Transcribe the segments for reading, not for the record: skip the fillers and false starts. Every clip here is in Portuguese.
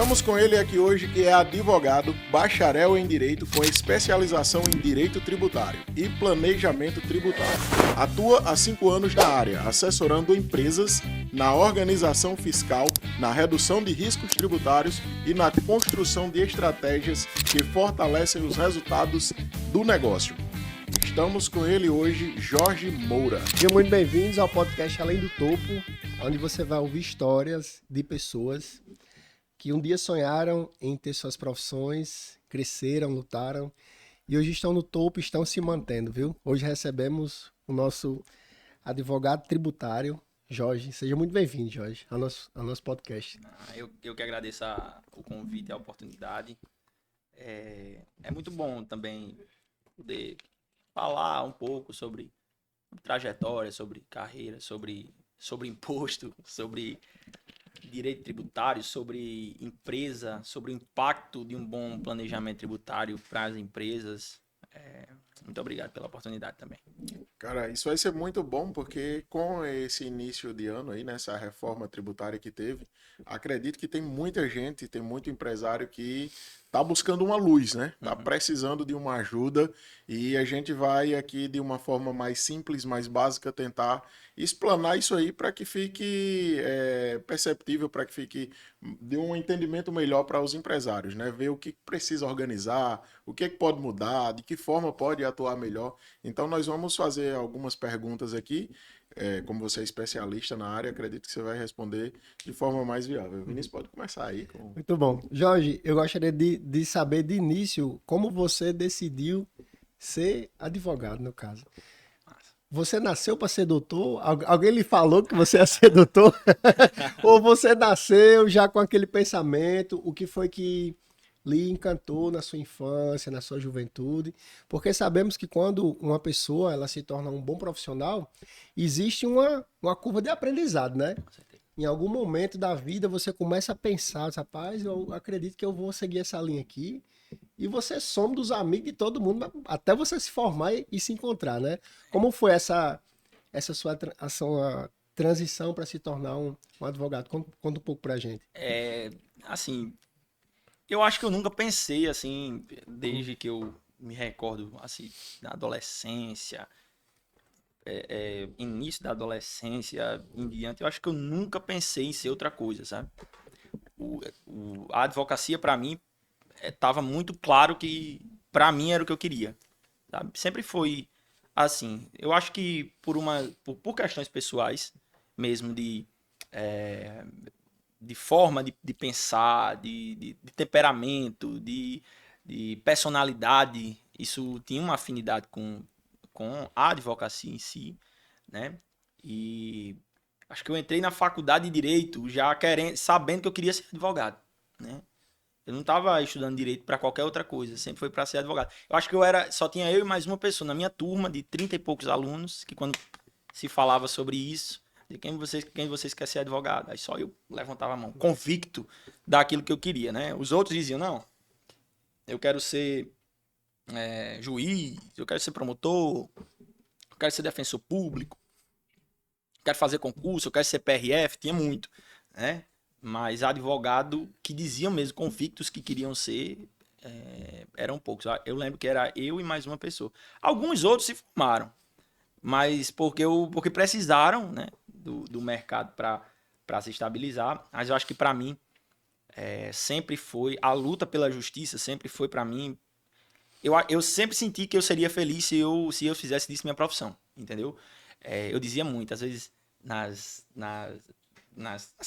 Estamos com ele aqui hoje, que é advogado, bacharel em Direito com especialização em Direito Tributário e Planejamento Tributário. Atua há 5 anos na área, assessorando empresas na organização fiscal, na redução de riscos tributários e na construção de estratégias que fortalecem os resultados do negócio. Estamos com ele hoje, Jorge Moura. Sejam muito bem-vindos ao podcast Além do Topo, onde você vai ouvir histórias de pessoas que um dia sonharam em ter suas profissões, cresceram, lutaram e hoje estão no topo e estão se mantendo, viu? Hoje recebemos o nosso advogado tributário, Jorge. Seja muito bem-vindo, Jorge, ao nosso podcast. Eu que agradeço o convite e a oportunidade. É muito bom também poder falar um pouco sobre trajetória, sobre carreira, sobre imposto, sobre direito tributário, sobre empresa, sobre o impacto de um bom planejamento tributário para as empresas. Muito obrigado pela oportunidade também. Cara, isso vai ser muito bom porque com esse início de ano aí, nessa reforma tributária que teve, acredito que tem muita gente, tem muito empresário que tá buscando uma luz, né? Tá precisando de uma ajuda e a gente vai aqui de uma forma mais simples, mais básica, tentar explanar isso aí para que fique perceptível, para que fique de um entendimento melhor para os empresários, né? Ver o que precisa organizar, o que pode mudar, de que forma pode atuar melhor. Então nós vamos fazer algumas perguntas aqui. Como você é especialista na área, acredito que você vai responder de forma mais viável. Vinícius, pode começar aí. Muito bom. Jorge, eu gostaria de saber de início como você decidiu ser advogado, no caso. Você nasceu para ser doutor? Alguém lhe falou que você ia ser doutor? Ou você nasceu já com aquele pensamento? O que foi que lhe encantou na sua infância, na sua juventude? Porque sabemos que quando uma pessoa ela se torna um bom profissional, existe uma curva de aprendizado, né? Em algum momento da vida você começa a pensar, rapaz, eu acredito que eu vou seguir essa linha aqui. E você some dos amigos de todo mundo, até você se formar e se encontrar, né? Como foi essa sua transição para se tornar um advogado? Conta um pouco pra gente. Assim, eu acho que eu nunca pensei, assim, desde que eu me recordo, assim, da adolescência, início da adolescência em diante, eu acho que eu nunca pensei em ser outra coisa, sabe? A advocacia, para mim, estava muito claro que, para mim, era o que eu queria, sabe? Sempre foi assim. Eu acho que por questões pessoais, mesmo de forma de pensar, de temperamento, de personalidade, isso tinha uma afinidade com a advocacia em si, né? E acho que eu entrei na faculdade de Direito já sabendo que eu queria ser advogado, né? Eu não estava estudando Direito para qualquer outra coisa, sempre foi para ser advogado. Eu acho que só tinha eu e mais uma pessoa na minha turma de 30 e poucos alunos, que quando se falava sobre isso, de quem vocês querem ser advogado? Aí só eu levantava a mão, convicto daquilo que eu queria, né? Os outros diziam, não, eu quero ser juiz, eu quero ser promotor, eu quero ser defensor público, eu quero fazer concurso, eu quero ser PRF, tinha muito, né? Mas advogado que diziam mesmo, convictos que queriam ser, eram poucos. Eu lembro que era eu e mais uma pessoa. Alguns outros se formaram, mas porque precisaram, né, do mercado para se estabilizar. Mas eu acho que para mim sempre foi a luta pela justiça, sempre foi para mim. Eu sempre senti que eu seria feliz se eu fizesse disso minha profissão, entendeu? Eu dizia muito, às vezes nas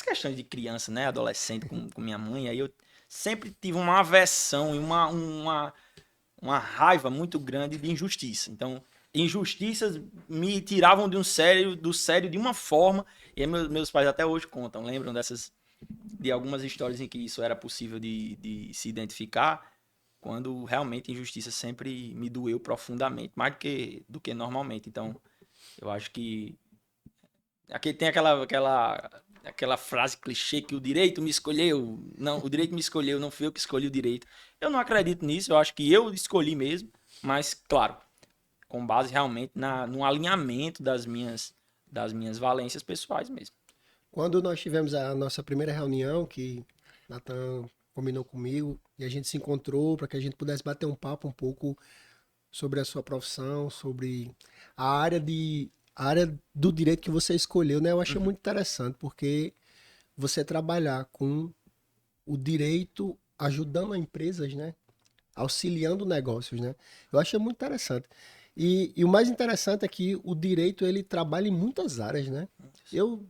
questões de criança, né, adolescente com minha mãe, aí eu sempre tive uma aversão e uma raiva muito grande de injustiça. Então, injustiças me tiravam do sério de uma forma, e aí meus pais até hoje lembram de algumas histórias em que isso era possível de se identificar, quando realmente injustiça sempre me doeu profundamente, mais do que normalmente. Então, eu acho que aqui tem aquela frase clichê que o direito me escolheu. Não, o direito me escolheu, não fui eu que escolhi o direito. Eu não acredito nisso, eu acho que eu escolhi mesmo, mas, claro, com base realmente no alinhamento das minhas valências pessoais mesmo. Quando nós tivemos a nossa primeira reunião, que Nathan combinou comigo e a gente se encontrou para que a gente pudesse bater um papo um pouco sobre a sua profissão, sobre a área do direito que você escolheu, né? Eu achei muito interessante, porque você trabalhar com o direito ajudando empresas, né? Auxiliando negócios, né? Eu achei muito interessante. E o mais interessante é que o direito, ele trabalha em muitas áreas, né? Eu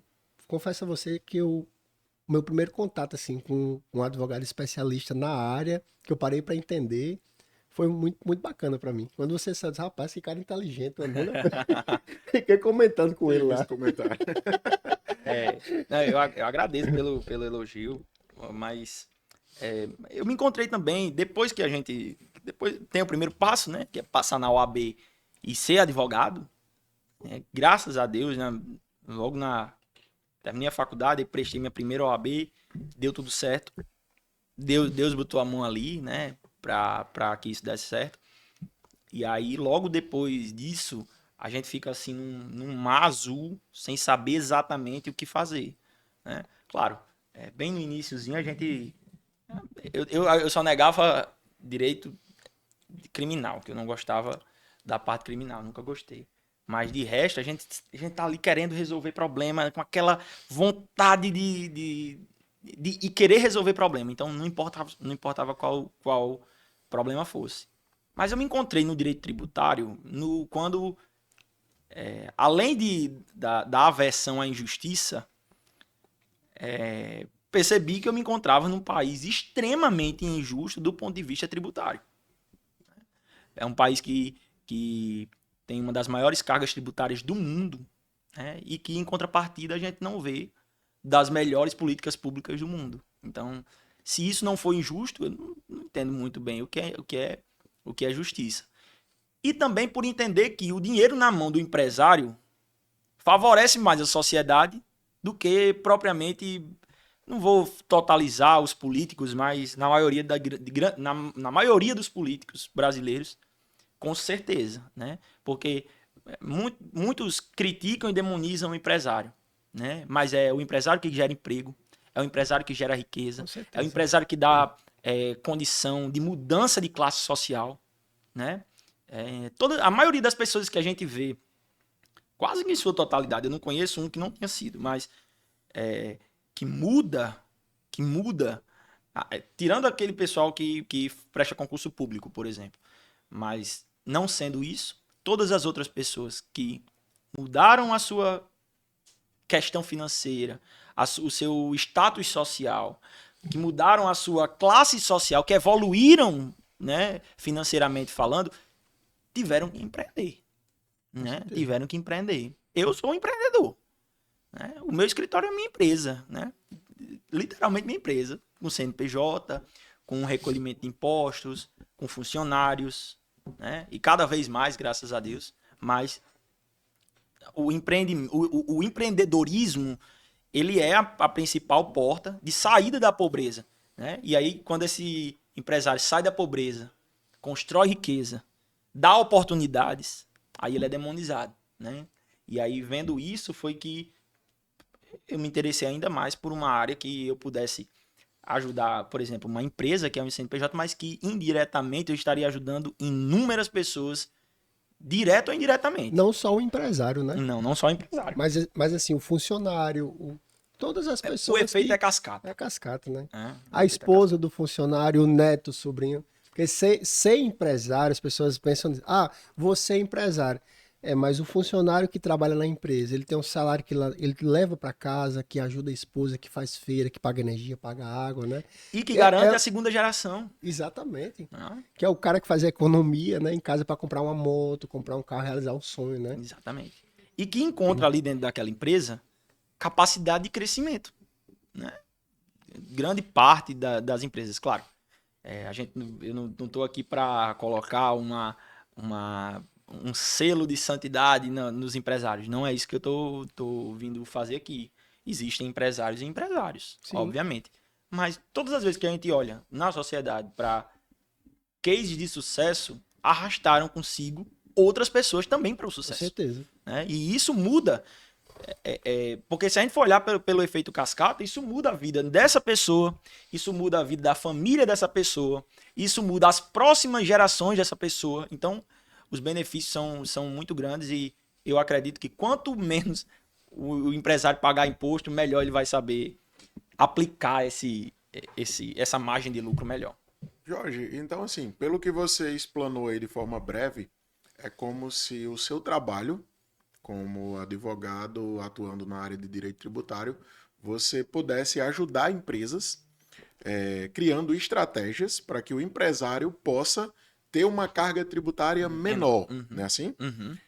confesso a você que o meu primeiro contato, assim, com um advogado especialista na área, que eu parei para entender, foi muito, muito bacana para mim. Quando você sabe, rapaz, que cara inteligente, mano. Fiquei comentando com ele Sim, esse lá. comentário. Não, eu agradeço pelo elogio, mas eu me encontrei também, depois que a gente. Depois tem o primeiro passo, né? Que é passar na OAB e ser advogado. Né, graças a Deus, né? Logo na. Terminei a faculdade, prestei minha primeira OAB, deu tudo certo. Deus botou a mão ali, né? Pra que isso desse certo. E aí, logo depois disso, a gente fica assim num mar azul, sem saber exatamente o que fazer. Né? Claro, bem no iniciozinho a gente. Eu só negava direito criminal, que eu não gostava da parte criminal, nunca gostei. Mas de resto, a gente tá ali querendo resolver problema, com aquela vontade de querer resolver problema. Então não importava qual problema fosse. Mas eu me encontrei no direito tributário quando, além da aversão à injustiça, percebi que eu me encontrava num país extremamente injusto do ponto de vista tributário. É um país que tem uma das maiores cargas tributárias do mundo, né? E que, em contrapartida, a gente não vê das melhores políticas públicas do mundo. Então, se isso não for injusto, eu não entendo muito bem o que é justiça. E também por entender que o dinheiro na mão do empresário favorece mais a sociedade do que propriamente, não vou totalizar os políticos, mas na maioria dos políticos brasileiros, com certeza, né? Porque muitos criticam e demonizam o empresário, né? Mas é o empresário que gera emprego, é o empresário que gera riqueza, Com certeza. é o empresário que dá condição de mudança de classe social, né? A maioria das pessoas que a gente vê, quase que em sua totalidade, eu não conheço um que não tenha sido, mas que muda, tirando aquele pessoal que presta concurso público, por exemplo. Mas não sendo isso, todas as outras pessoas que mudaram a sua questão financeira, o seu status social, que mudaram a sua classe social, que evoluíram, né, financeiramente falando, tiveram que empreender. Né? Tiveram que empreender. Eu sou um empreendedor. Né? O meu escritório é minha empresa. Né? Literalmente minha empresa. Com CNPJ, com recolhimento de impostos, com funcionários. Né? E cada vez mais, graças a Deus. Mas o empreendedorismo, ele é a principal porta de saída da pobreza. Né? E aí, quando esse empresário sai da pobreza, constrói riqueza, dá oportunidades, aí ele é demonizado, né? E aí, vendo isso, foi que eu me interessei ainda mais por uma área que eu pudesse ajudar, por exemplo, uma empresa que é um CNPJ, mas que indiretamente eu estaria ajudando inúmeras pessoas, direto ou indiretamente. Não só o empresário, né? Não só o empresário. Mas assim, o funcionário, todas as pessoas. O efeito é cascata. É cascata, né? A A esposa do funcionário, o neto, o sobrinho. Porque ser empresário, as pessoas pensam, você é empresário. Mas o funcionário que trabalha na empresa, ele tem um salário que ele leva para casa, que ajuda a esposa, que faz feira, que paga energia, paga água, né? E que garante a segunda geração. Exatamente. Que é o cara que faz a economia, né, em casa para comprar uma moto, comprar um carro, realizar um sonho, né? Exatamente. E que encontra ali dentro daquela empresa capacidade de crescimento, né? Grande parte das empresas, claro. Eu não estou aqui para colocar um selo de santidade nos empresários. Não é isso que eu tô vindo fazer aqui. Existem empresários e empresários, Sim. obviamente. Mas todas as vezes que a gente olha na sociedade para cases de sucesso, arrastaram consigo outras pessoas também para o Com sucesso. certeza. Né? E isso muda Porque se a gente for olhar pelo efeito cascata, isso muda a vida dessa pessoa, isso muda a vida da família dessa pessoa, isso muda as próximas gerações dessa pessoa. Então, os benefícios são muito grandes e eu acredito que quanto menos o empresário pagar imposto, melhor ele vai saber aplicar essa margem de lucro melhor. Jorge, então assim, pelo que você explanou aí de forma breve, é como se o seu trabalho como advogado atuando na área de direito tributário, você pudesse ajudar empresas criando estratégias para que o empresário possa ter uma carga tributária menor, não é assim?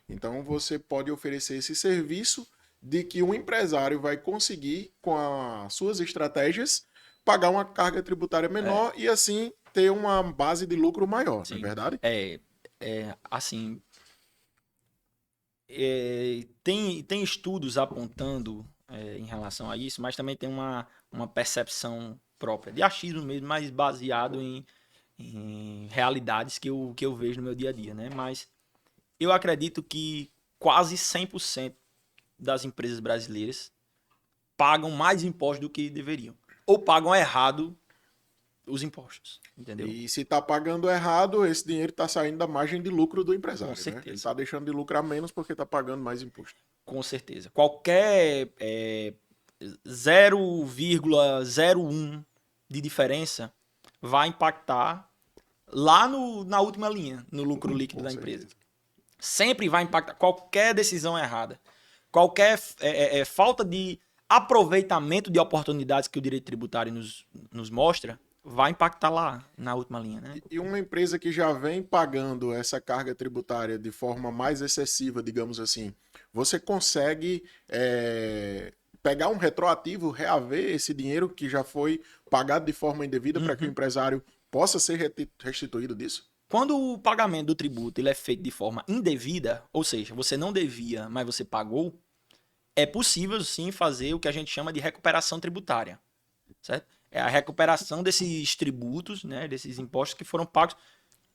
Então você pode oferecer esse serviço de que um empresário vai conseguir, com as suas estratégias, pagar uma carga tributária menor e assim ter uma base de lucro maior, não é verdade? Assim, tem estudos apontando em relação a isso, mas também tem uma percepção própria, de achismo mesmo, mas baseado em realidades que eu vejo no meu dia a dia, né? Mas eu acredito que quase 100% das empresas brasileiras pagam mais impostos do que deveriam. Ou pagam errado os impostos, entendeu? E se está pagando errado, esse dinheiro está saindo da margem de lucro do empresário. Com certeza. Né? Ele está deixando de lucrar menos porque está pagando mais imposto. Com certeza. Qualquer 0,01 de diferença vai impactar lá na última linha, no lucro líquido da empresa. Sempre vai impactar. Qualquer decisão errada, qualquer falta de aproveitamento de oportunidades que o direito tributário nos mostra, vai impactar lá na última linha, né? E uma empresa que já vem pagando essa carga tributária de forma mais excessiva, digamos assim, você consegue pegar um retroativo, reaver esse dinheiro que já foi pagado de forma indevida para que o empresário possa ser restituído disso? Quando o pagamento do tributo ele é feito de forma indevida, ou seja, você não devia, mas você pagou, é possível sim fazer o que a gente chama de recuperação tributária, certo? É a recuperação desses tributos, né, desses impostos que foram pagos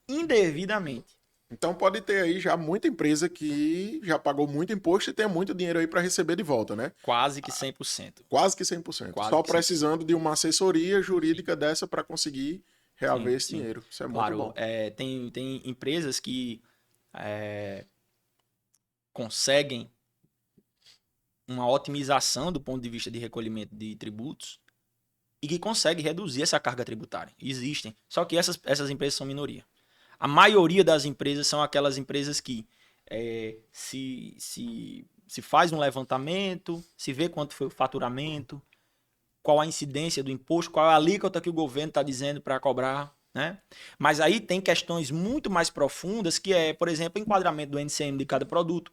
indevidamente. Então pode ter aí já muita empresa que já pagou muito imposto e tem muito dinheiro aí para receber de volta, né? Quase que 100%. Quase que 100%. Quase Só que precisando de uma assessoria jurídica dessa para conseguir reaver esse dinheiro. Isso é Claro, muito bom. Tem empresas que conseguem uma otimização do ponto de vista de recolhimento de tributos e que conseguem reduzir essa carga tributária. Existem. Só que essas empresas são minoria. A maioria das empresas são aquelas empresas que se faz um levantamento, se vê quanto foi o faturamento, qual a incidência do imposto, qual a alíquota que o governo está dizendo para cobrar, né? Mas aí tem questões muito mais profundas que é, por exemplo, o enquadramento do NCM de cada produto,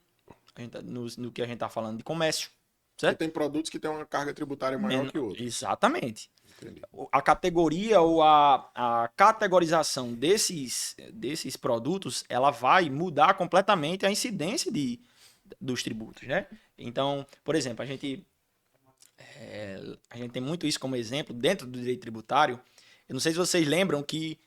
no que a gente está falando de comércio, certo? E tem produtos que têm uma carga tributária maior que outros. Exatamente. Entendi. A categoria ou a categorização desses produtos, ela vai mudar completamente a incidência dos tributos, né? Então, por exemplo, a gente tem muito isso como exemplo dentro do direito tributário. Eu não sei se vocês lembram que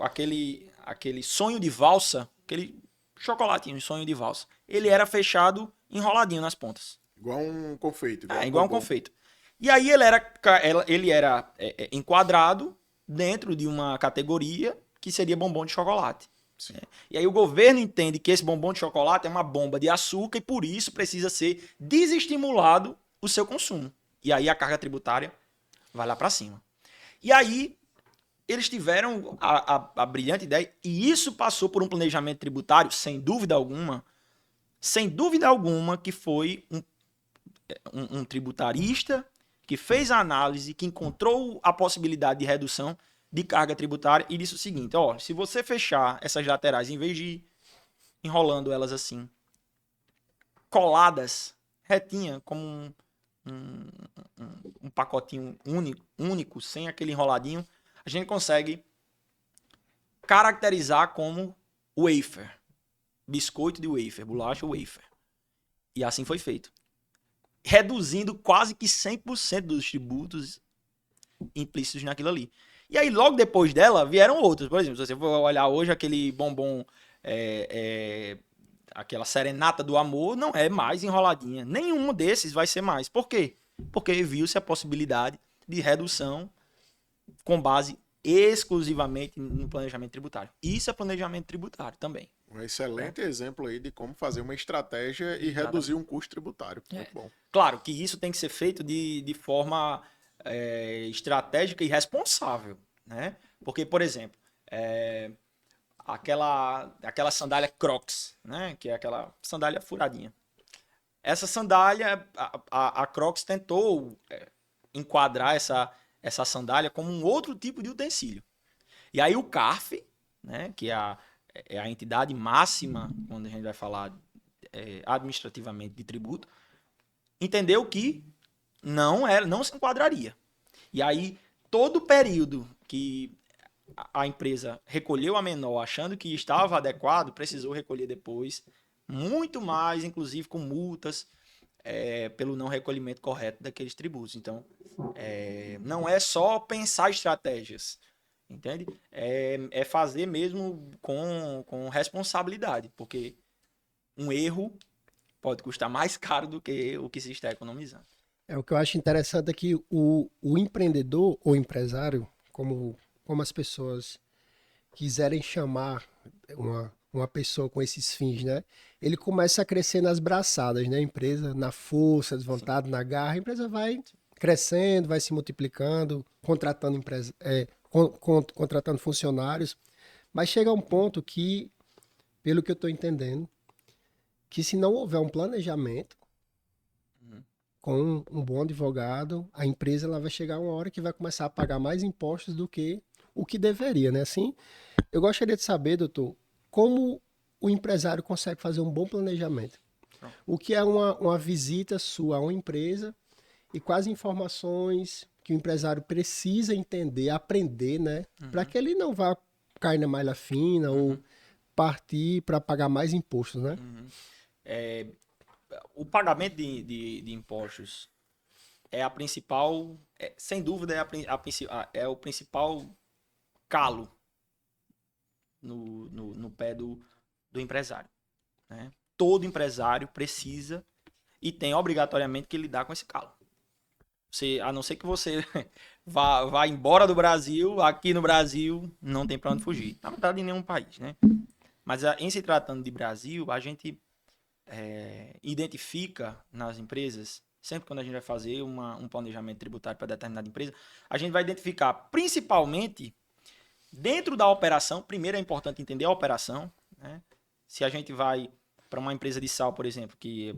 aquele sonho de valsa, aquele chocolatinho, sonho de valsa, ele era fechado enroladinho nas pontas. Igual um confeito. Igual um confeito. E aí ele era enquadrado dentro de uma categoria que seria bombom de chocolate. Sim. E aí o governo entende que esse bombom de chocolate é uma bomba de açúcar e por isso precisa ser desestimulado o seu consumo. E aí a carga tributária vai lá para cima. E aí eles tiveram a brilhante ideia, e isso passou por um planejamento tributário, sem dúvida alguma, que foi um tributarista que fez a análise, que encontrou a possibilidade de redução de carga tributária e disse o seguinte, ó, se você fechar essas laterais, em vez de ir enrolando elas assim, coladas, retinha, como um pacotinho único, sem aquele enroladinho, a gente consegue caracterizar como wafer, biscoito de wafer, bolacha wafer. E assim foi feito. Reduzindo quase que 100% dos tributos implícitos naquilo ali. E aí, logo depois dela, vieram outros. Por exemplo, se você for olhar hoje aquele bombom aquela serenata do amor não é mais enroladinha. Nenhum desses vai ser mais. Por quê? Porque viu-se a possibilidade de redução com base exclusivamente no planejamento tributário. Isso é planejamento tributário também. Um excelente exemplo aí de como fazer uma estratégia e reduzir um custo tributário. Muito bom. Claro que isso tem que ser feito de forma estratégica e responsável, né? Porque, por exemplo, aquela sandália Crocs, né? Que é aquela sandália furadinha. Essa sandália, a Crocs tentou enquadrar essa sandália como um outro tipo de utensílio. E aí o CARF, né? Que é a entidade máxima, quando a gente vai falar administrativamente de tributo, entendeu que não se enquadraria. E aí, todo o período que a empresa recolheu a menor achando que estava adequado, precisou recolher depois, muito mais, inclusive com multas, pelo não recolhimento correto daqueles tributos. Então, não é só pensar estratégias, entende? É fazer mesmo com responsabilidade, porque um erro pode custar mais caro do que o que se está economizando. O que eu acho interessante é que o empreendedor ou empresário, como as pessoas quiserem chamar uma pessoa com esses fins, né? Ele começa a crescer nas braçadas, né? A empresa, na força, desvontade, na garra, a empresa vai crescendo, vai se multiplicando, contratando contratando funcionários, mas chega a um ponto que, pelo que eu estou entendendo, que se não houver um planejamento com um bom advogado, a empresa ela vai chegar uma hora que vai começar a pagar mais impostos do que o que deveria, né? Assim, eu gostaria de saber, doutor, como o empresário consegue fazer um bom planejamento. O que é uma visita sua a uma empresa e quais informações que o empresário precisa entender, aprender, né? Para que ele não vá cair na malha fina ou partir para pagar mais impostos, né? O pagamento de impostos é a principal, sem dúvida, é o principal calo no pé do empresário, né? Todo empresário precisa e tem obrigatoriamente que lidar com esse calo. A não ser que você vá embora do Brasil, aqui no Brasil não tem para onde fugir. Na verdade, em nenhum país, né? Mas em se tratando de Brasil, a gente identifica nas empresas, sempre quando a gente vai fazer um planejamento tributário para determinada empresa, a gente vai identificar principalmente dentro da operação. Primeiro é importante entender a operação, né? Se a gente vai para uma empresa de sal, por exemplo, que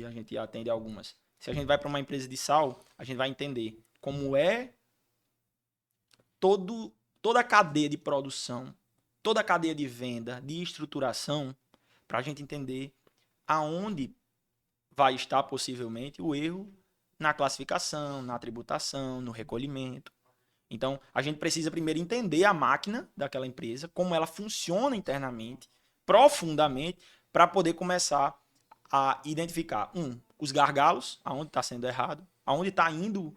a gente atende algumas, se a gente vai para uma empresa de sal, a gente vai entender como é toda a cadeia de produção, toda a cadeia de venda, de estruturação, para a gente entender aonde vai estar possivelmente o erro na classificação, na tributação, no recolhimento. Então, a gente precisa primeiro entender a máquina daquela empresa, como ela funciona internamente, profundamente, para poder começar a identificar, os gargalos, aonde está sendo errado, aonde está indo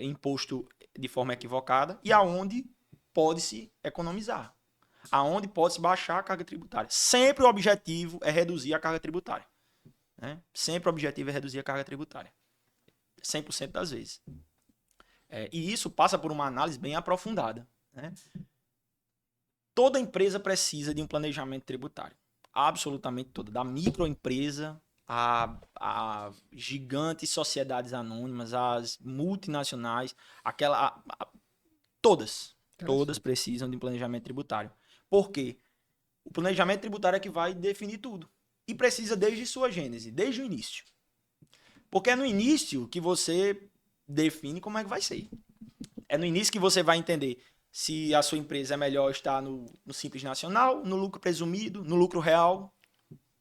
imposto de forma equivocada e aonde pode-se economizar, aonde pode-se baixar a carga tributária. Sempre o objetivo é reduzir a carga tributária, né? Sempre o objetivo é reduzir a carga tributária. 100% das vezes. E isso passa por uma análise bem aprofundada, né? Toda empresa precisa de um planejamento tributário. Absolutamente toda. Da microempresa a gigantes sociedades anônimas, as multinacionais, todas precisam de um planejamento tributário. Por quê? O planejamento tributário é que vai definir tudo. E precisa desde sua gênese, desde o início. Porque é no início que você define como é que vai ser. É no início que você vai entender se a sua empresa é melhor estar no Simples Nacional, no lucro presumido, no lucro real,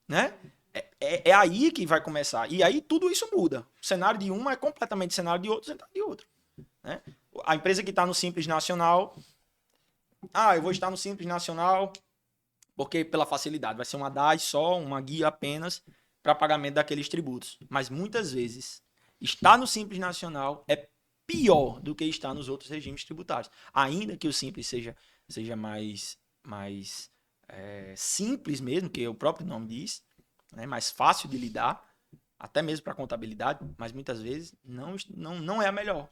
né? É aí que vai começar. E aí tudo isso muda. O cenário de um é completamente cenário de outro, cenário de outro, né? A empresa que está no Simples Nacional, eu vou estar no Simples Nacional porque pela facilidade, vai ser uma DAS só, uma guia apenas para pagamento daqueles tributos. Mas muitas vezes, estar no Simples Nacional é pior do que estar nos outros regimes tributários. Ainda que o Simples seja mais simples mesmo, que o próprio nome diz, né? Mais fácil de lidar, até mesmo para contabilidade, mas muitas vezes não é a melhor.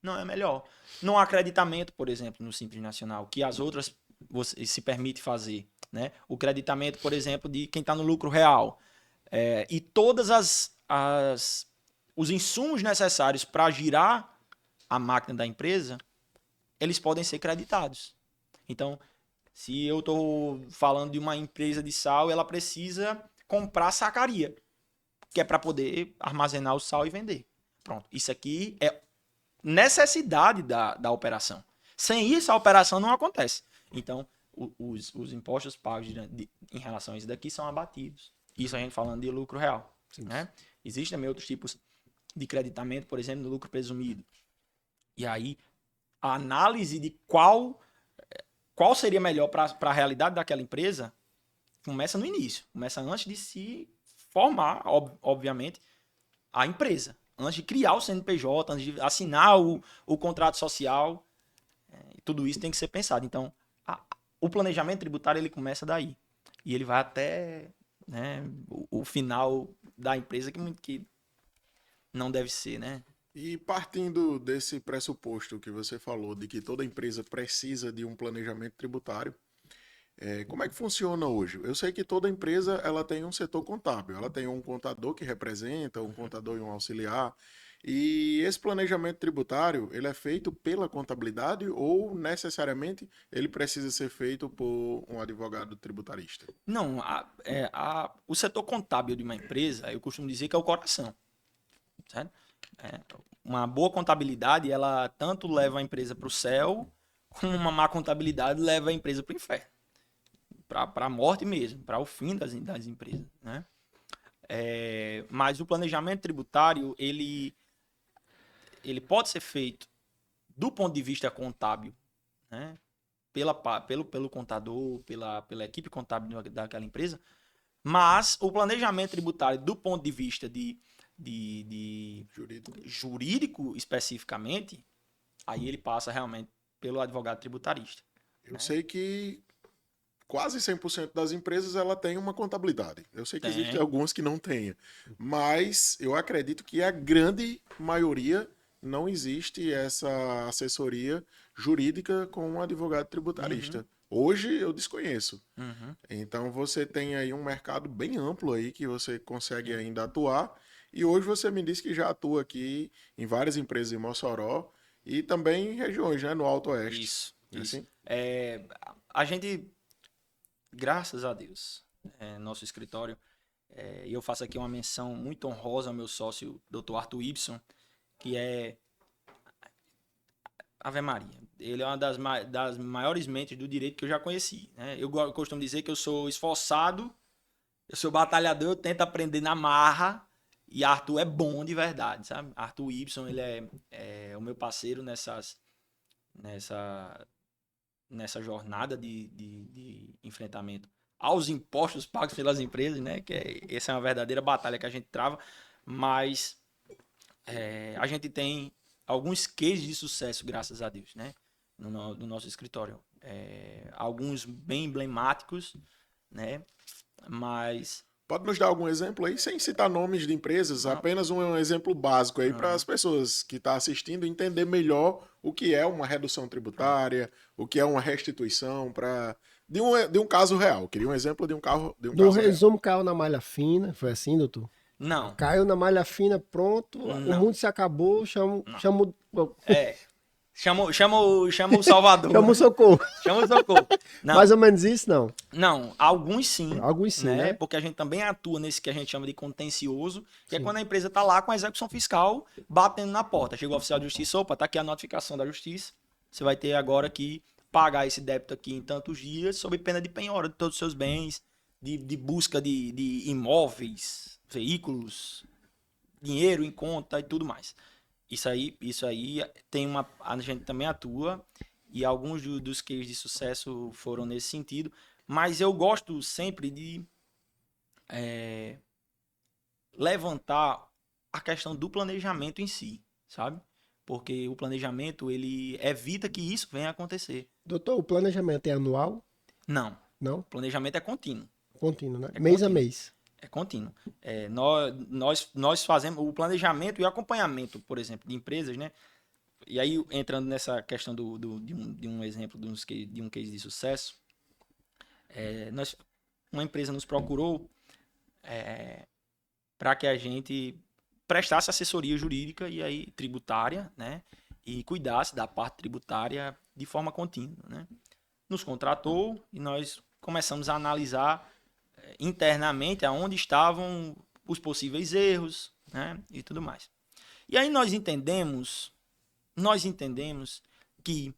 Não é a melhor. Não há acreditamento, por exemplo, no Simples Nacional, que as outras você se permite fazer, né? O creditamento, por exemplo, de quem está no lucro real. E todas os insumos necessários para girar a máquina da empresa, eles podem ser creditados. Então, se eu estou falando de uma empresa de sal, ela precisa comprar sacaria, que é para poder armazenar o sal e vender. Pronto. Isso aqui é necessidade da operação. Sem isso, a operação não acontece. Então, os impostos pagos em relação a isso daqui são abatidos. Isso a gente falando de lucro real. Né? Existem também outros tipos de creditamento, por exemplo, no lucro presumido. E aí, a análise de qual seria melhor para a realidade daquela empresa começa no início. Começa antes de se formar, obviamente, a empresa. Antes de criar o CNPJ, antes de assinar o contrato social. Tudo isso tem que ser pensado. Então, o planejamento tributário ele começa daí. E ele vai até, né, o final da empresa, que não deve ser, né? E partindo desse pressuposto que você falou, de que toda empresa precisa de um planejamento tributário, como é que funciona hoje? Eu sei que toda empresa ela tem um setor contábil, ela tem um contador que representa, um contador e um auxiliar. E esse planejamento tributário, ele é feito pela contabilidade ou necessariamente ele precisa ser feito por um advogado tributarista? Não, o setor contábil de uma empresa, eu costumo dizer que é o coração. Certo? Uma boa contabilidade, ela tanto leva a empresa para o céu, como uma má contabilidade leva a empresa para o inferno. Para a morte mesmo, para o fim das empresas. Né? Mas o planejamento tributário, ele pode ser feito do ponto de vista contábil, né? pelo contador, pela equipe contábil daquela empresa, mas o planejamento tributário do ponto de vista de jurídico especificamente, aí ele passa realmente pelo advogado tributarista. Eu sei que quase 100% das empresas ela tem uma contabilidade. Eu sei que existem algumas que não tenham, mas eu acredito que a grande maioria não existe essa assessoria jurídica com um advogado tributarista. Hoje eu desconheço. Então você tem aí um mercado bem amplo aí que você consegue ainda atuar. E hoje você me disse que já atua aqui em várias empresas em Mossoró e também em regiões, né, no Alto Oeste. Isso. Assim? A gente, graças a Deus, nosso escritório, e eu faço aqui uma menção muito honrosa ao meu sócio, Dr. Arthur Ibson, que é Ave Maria. Ele é uma das maiores mentes do direito que eu já conheci. Né? Eu costumo dizer que eu sou esforçado, eu sou batalhador, eu tento aprender na marra, e Arthur é bom de verdade, sabe? Arthur Ibson, ele é o meu parceiro nessa jornada de enfrentamento aos impostos pagos pelas empresas, né? Essa é uma verdadeira batalha que a gente trava, mas a gente tem alguns cases de sucesso, graças a Deus, né? No nosso escritório. Alguns bem emblemáticos, né? Mas... Pode nos dar algum exemplo aí, sem citar nomes de empresas, apenas um exemplo básico aí para as pessoas que estão assistindo entender melhor o que é uma redução tributária, o que é uma restituição, de um caso real. Eu queria um exemplo de um caso resumo, real. caiu na malha fina, foi assim, doutor? Não. Caiu na malha fina, pronto, Não. o mundo se acabou, chama Chama o Salvador. Chama o socorro. Chama o socorro. Não. Mais ou menos isso, não? Não, alguns sim. Alguns sim, né? Porque a gente também atua nesse que a gente chama de contencioso, que é quando a empresa está lá com a execução fiscal batendo na porta. Chegou o oficial de justiça, opa, tá aqui a notificação da justiça, você vai ter agora que pagar esse débito aqui em tantos dias, sob pena de penhora de todos os seus bens, de busca de imóveis, veículos, dinheiro em conta e tudo mais. Isso aí a gente também atua e alguns dos cases de sucesso foram nesse sentido, mas eu gosto sempre de levantar a questão do planejamento em si, sabe? Porque o planejamento, ele evita que isso venha a acontecer. Doutor, o planejamento é anual? Não. Não? Planejamento é contínuo. Contínuo, né? É Mês a contínuo. mês. É contínuo. Nós fazemos o planejamento e o acompanhamento, por exemplo, de empresas, né? E aí, entrando nessa questão de um exemplo, de um case de sucesso, uma empresa nos procurou para que a gente prestasse assessoria jurídica e aí tributária, né? E cuidasse da parte tributária de forma contínua, né? Nos contratou e nós começamos a analisar internamente aonde estavam os possíveis erros, né? E tudo mais. E aí nós entendemos que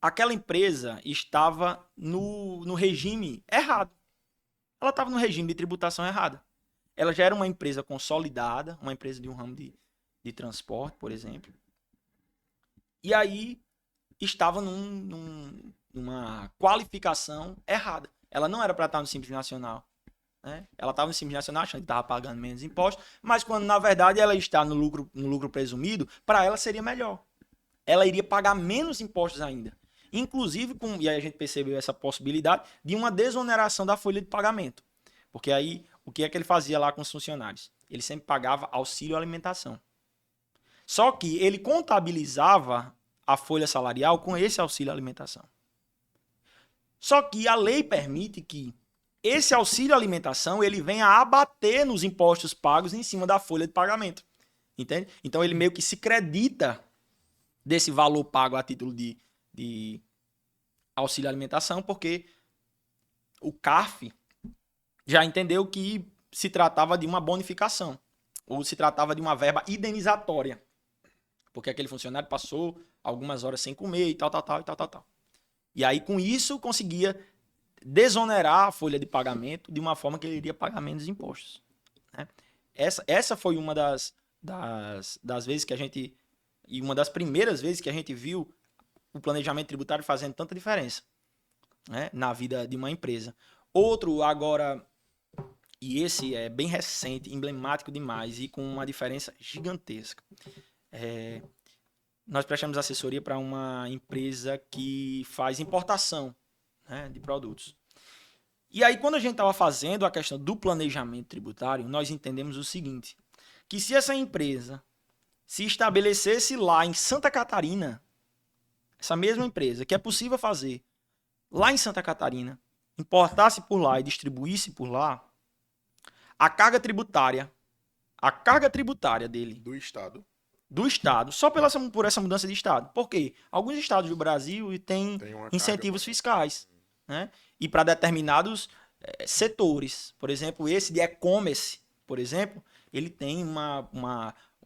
aquela empresa estava no regime errado. Ela estava no regime de tributação errada. Ela já era uma empresa consolidada, uma empresa de um ramo de transporte, por exemplo. E aí estava numa qualificação errada. Ela não era para estar no Simples Nacional. Né? Ela estava no Simples Nacional achando que estava pagando menos impostos, mas quando na verdade ela está no lucro presumido, para ela seria melhor. Ela iria pagar menos impostos ainda. Inclusive, e aí a gente percebeu essa possibilidade de uma desoneração da folha de pagamento. Porque aí, o que é que ele fazia lá com os funcionários? Ele sempre pagava auxílio alimentação. Só que ele contabilizava a folha salarial com esse auxílio alimentação. Só que a lei permite que esse auxílio alimentação ele venha a abater nos impostos pagos em cima da folha de pagamento. Entende? Então ele meio que se credita desse valor pago a título de auxílio alimentação, porque o CARF já entendeu que se tratava de uma bonificação, ou se tratava de uma verba indenizatória, porque aquele funcionário passou algumas horas sem comer e tal. E aí, com isso, conseguia desonerar a folha de pagamento de uma forma que ele iria pagar menos impostos. Né? Essa foi uma das vezes que a gente... E uma das primeiras vezes que a gente viu o planejamento tributário fazendo tanta diferença, né, na vida de uma empresa. Outro agora, e esse é bem recente, emblemático demais e com uma diferença gigantesca. Nós prestamos assessoria para uma empresa que faz importação, né, de produtos. E aí, quando a gente estava fazendo a questão do planejamento tributário, nós entendemos o seguinte, que se essa empresa se estabelecesse lá em Santa Catarina, essa mesma empresa, que é possível fazer lá em Santa Catarina, importasse por lá e distribuísse por lá, a carga tributária dele do Estado, só por essa mudança de Estado. Por quê? Alguns estados do Brasil têm incentivos fiscais, né? E para determinados setores. Por exemplo, esse de e-commerce, por exemplo, ele tem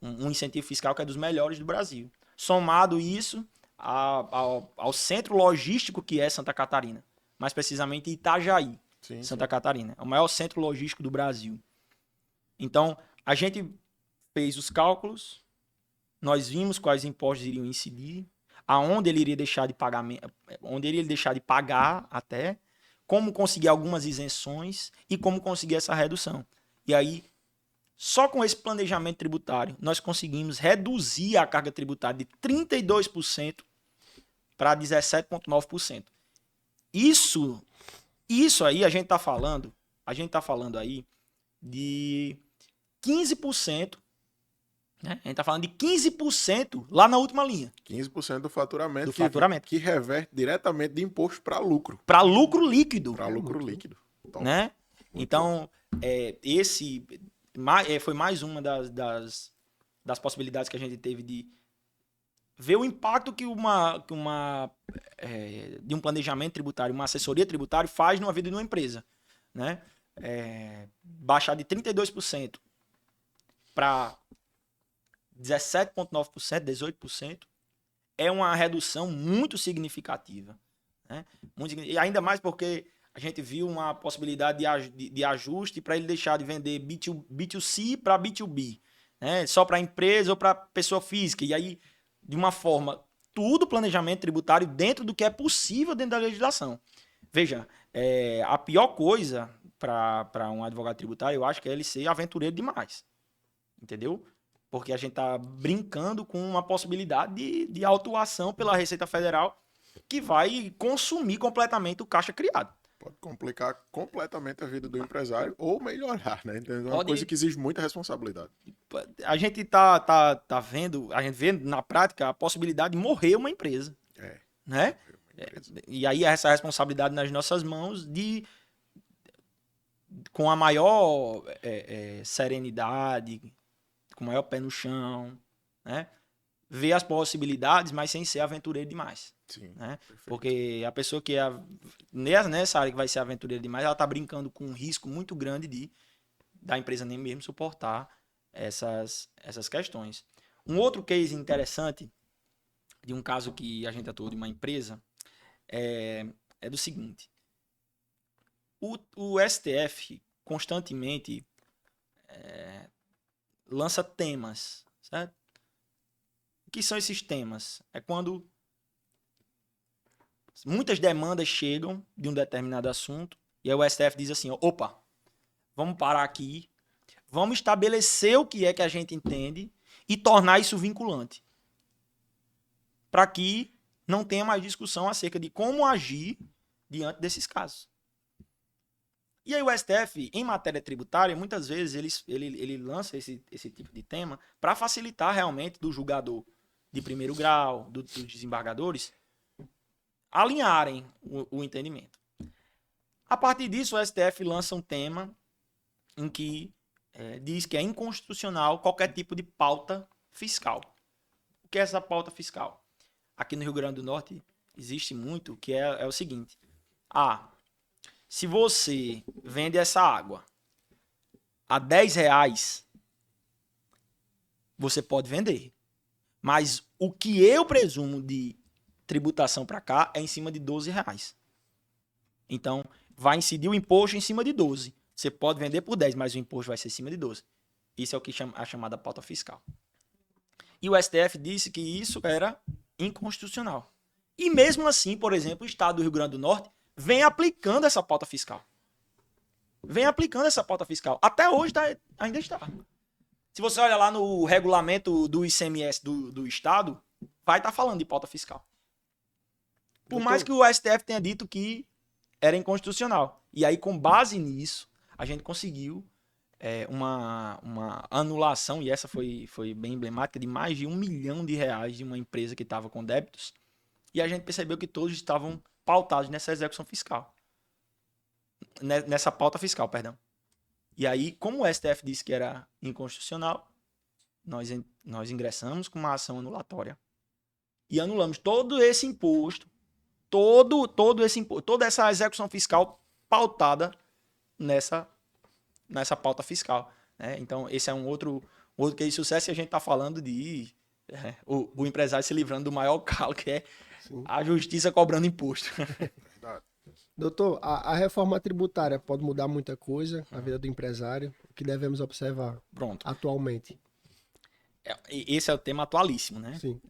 um incentivo fiscal que é dos melhores do Brasil. Somado isso ao centro logístico que é Santa Catarina. Mais precisamente Itajaí, Santa Catarina. É o maior centro logístico do Brasil. Então, a gente fez os cálculos, nós vimos quais impostos iriam incidir, aonde ele iria deixar de pagamento, onde ele iria deixar de pagar até, como conseguir algumas isenções e como conseguir essa redução. E aí, só com esse planejamento tributário, nós conseguimos reduzir a carga tributária de 32% para 17,9%. Isso aí a gente está falando aí de 15%, né? A gente está falando de 15% lá na última linha. 15% do faturamento, faturamento. Que reverte diretamente de imposto para lucro. Para lucro líquido. Para lucro líquido. Né? Então, esse foi mais uma das possibilidades que a gente teve de ver o impacto que de um planejamento tributário, uma assessoria tributária faz na vida de uma empresa. Né? Baixar de 32% para 17,9%, 18%, é uma redução muito significativa. Né? E ainda mais porque a gente viu uma possibilidade de ajuste para ele deixar de vender B2C para B2B, né? Só para empresa ou para pessoa física. E aí, de uma forma, tudo planejamento tributário dentro do que é possível dentro da legislação. Veja, a pior coisa para um advogado tributário, eu acho que é ele ser aventureiro demais. Entendeu? Porque a gente está brincando com uma possibilidade de autuação pela Receita Federal que vai consumir completamente o caixa criado. Pode complicar completamente a vida do empresário ou melhorar, né? Então, é uma Pode- coisa que exige muita responsabilidade. A gente tá vendo, a gente vê na prática a possibilidade de morrer uma empresa, É, né? uma empresa. E aí essa responsabilidade nas nossas mãos de com a maior serenidade, com o maior pé no chão, né? Ver as possibilidades, mas sem ser aventureiro demais, Sim, né? perfeito. Porque a pessoa que nessa área que vai ser aventureiro demais, ela tá brincando com um risco muito grande da empresa nem mesmo suportar essas questões. Um outro case interessante de um caso que a gente atuou de uma empresa é do seguinte: o STF constantemente lança temas, certo? O que são esses temas? É quando muitas demandas chegam de um determinado assunto e aí o STF diz assim: opa, vamos parar aqui, vamos estabelecer o que é que a gente entende e tornar isso vinculante. Para que não tenha mais discussão acerca de como agir diante desses casos. E aí o STF, em matéria tributária, muitas vezes ele lança esse tipo de tema para facilitar realmente do julgador de primeiro grau, dos desembargadores, alinharem o entendimento. A partir disso, o STF lança um tema em que diz que é inconstitucional qualquer tipo de pauta fiscal. O que é essa pauta fiscal? Aqui no Rio Grande do Norte existe muito, que é o seguinte: se você vende essa água a R$ 10, você pode vender. Mas o que eu presumo de tributação para cá é em cima de R$ 12. Então, vai incidir o imposto em cima de 12. Você pode vender por 10, mas o imposto vai ser em cima de 12. Isso é o que a chamada pauta fiscal. E o STF disse que isso era inconstitucional. E mesmo assim, por exemplo, o estado do Rio Grande do Norte vem aplicando essa pauta fiscal. Até hoje ainda está. Se você olha lá no regulamento do ICMS do estado, vai estar falando de pauta fiscal. Por mais que o STF tenha dito que era inconstitucional. E aí, com base nisso, a gente conseguiu uma anulação, e essa foi bem emblemática, de mais de R$ 1 milhão de uma empresa que estava com débitos. E a gente percebeu que todos estavam pautados nessa execução fiscal. Nessa pauta fiscal, perdão. E aí, como o STF disse que era inconstitucional, nós ingressamos com uma ação anulatória e anulamos todo esse imposto, toda essa execução fiscal pautada nessa pauta fiscal, né? Então, esse é um outro case de sucesso, e a gente está falando de o empresário se livrando do maior calo, que é a justiça cobrando imposto. Verdade. Doutor, a reforma tributária pode mudar muita coisa na vida do empresário, o que devemos observar Pronto. atualmente. Esse é o tema atualíssimo, né? Sim.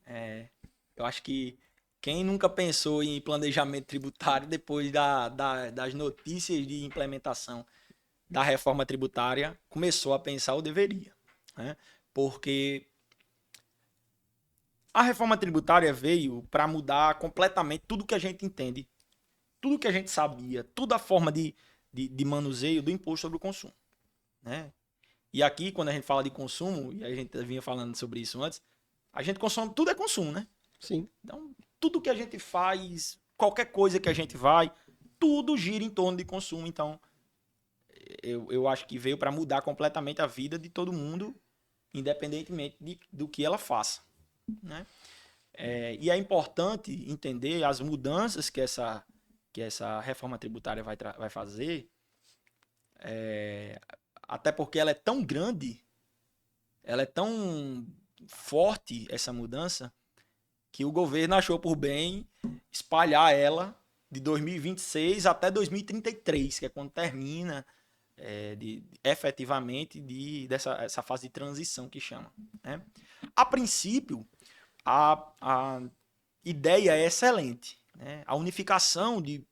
Eu acho que quem nunca pensou em planejamento tributário depois das notícias de implementação da reforma tributária começou a pensar ou deveria, né? Porque a reforma tributária veio para mudar completamente tudo que a gente entende, tudo que a gente sabia, toda a forma de manuseio do imposto sobre o consumo, né? E aqui, quando a gente fala de consumo, e a gente vinha falando sobre isso antes, a gente consome, tudo é consumo, né? Sim. Então, tudo que a gente faz, qualquer coisa que a gente vai, tudo gira em torno de consumo. Então, eu acho que veio para mudar completamente a vida de todo mundo, independentemente do que ela faça, né? E é importante entender as mudanças que essa reforma tributária vai fazer, até porque ela é tão grande, ela é tão forte, essa mudança, que o governo achou por bem espalhar ela de 2026 até 2033, que é quando termina efetivamente essa fase de transição que chama, né? A princípio, a ideia é excelente, né? A unificação de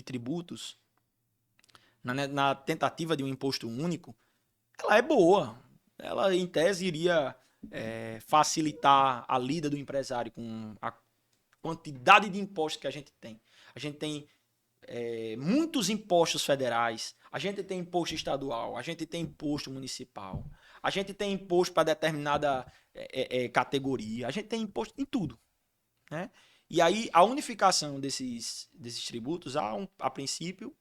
tributos na tentativa de um imposto único, ela é boa. Ela, em tese, iria facilitar a lida do empresário com a quantidade de impostos que a gente tem. A gente tem muitos impostos federais, a gente tem imposto estadual, a gente tem imposto municipal, a gente tem imposto para determinada categoria, a gente tem imposto em tudo, né? E aí a unificação desses tributos, a princípio,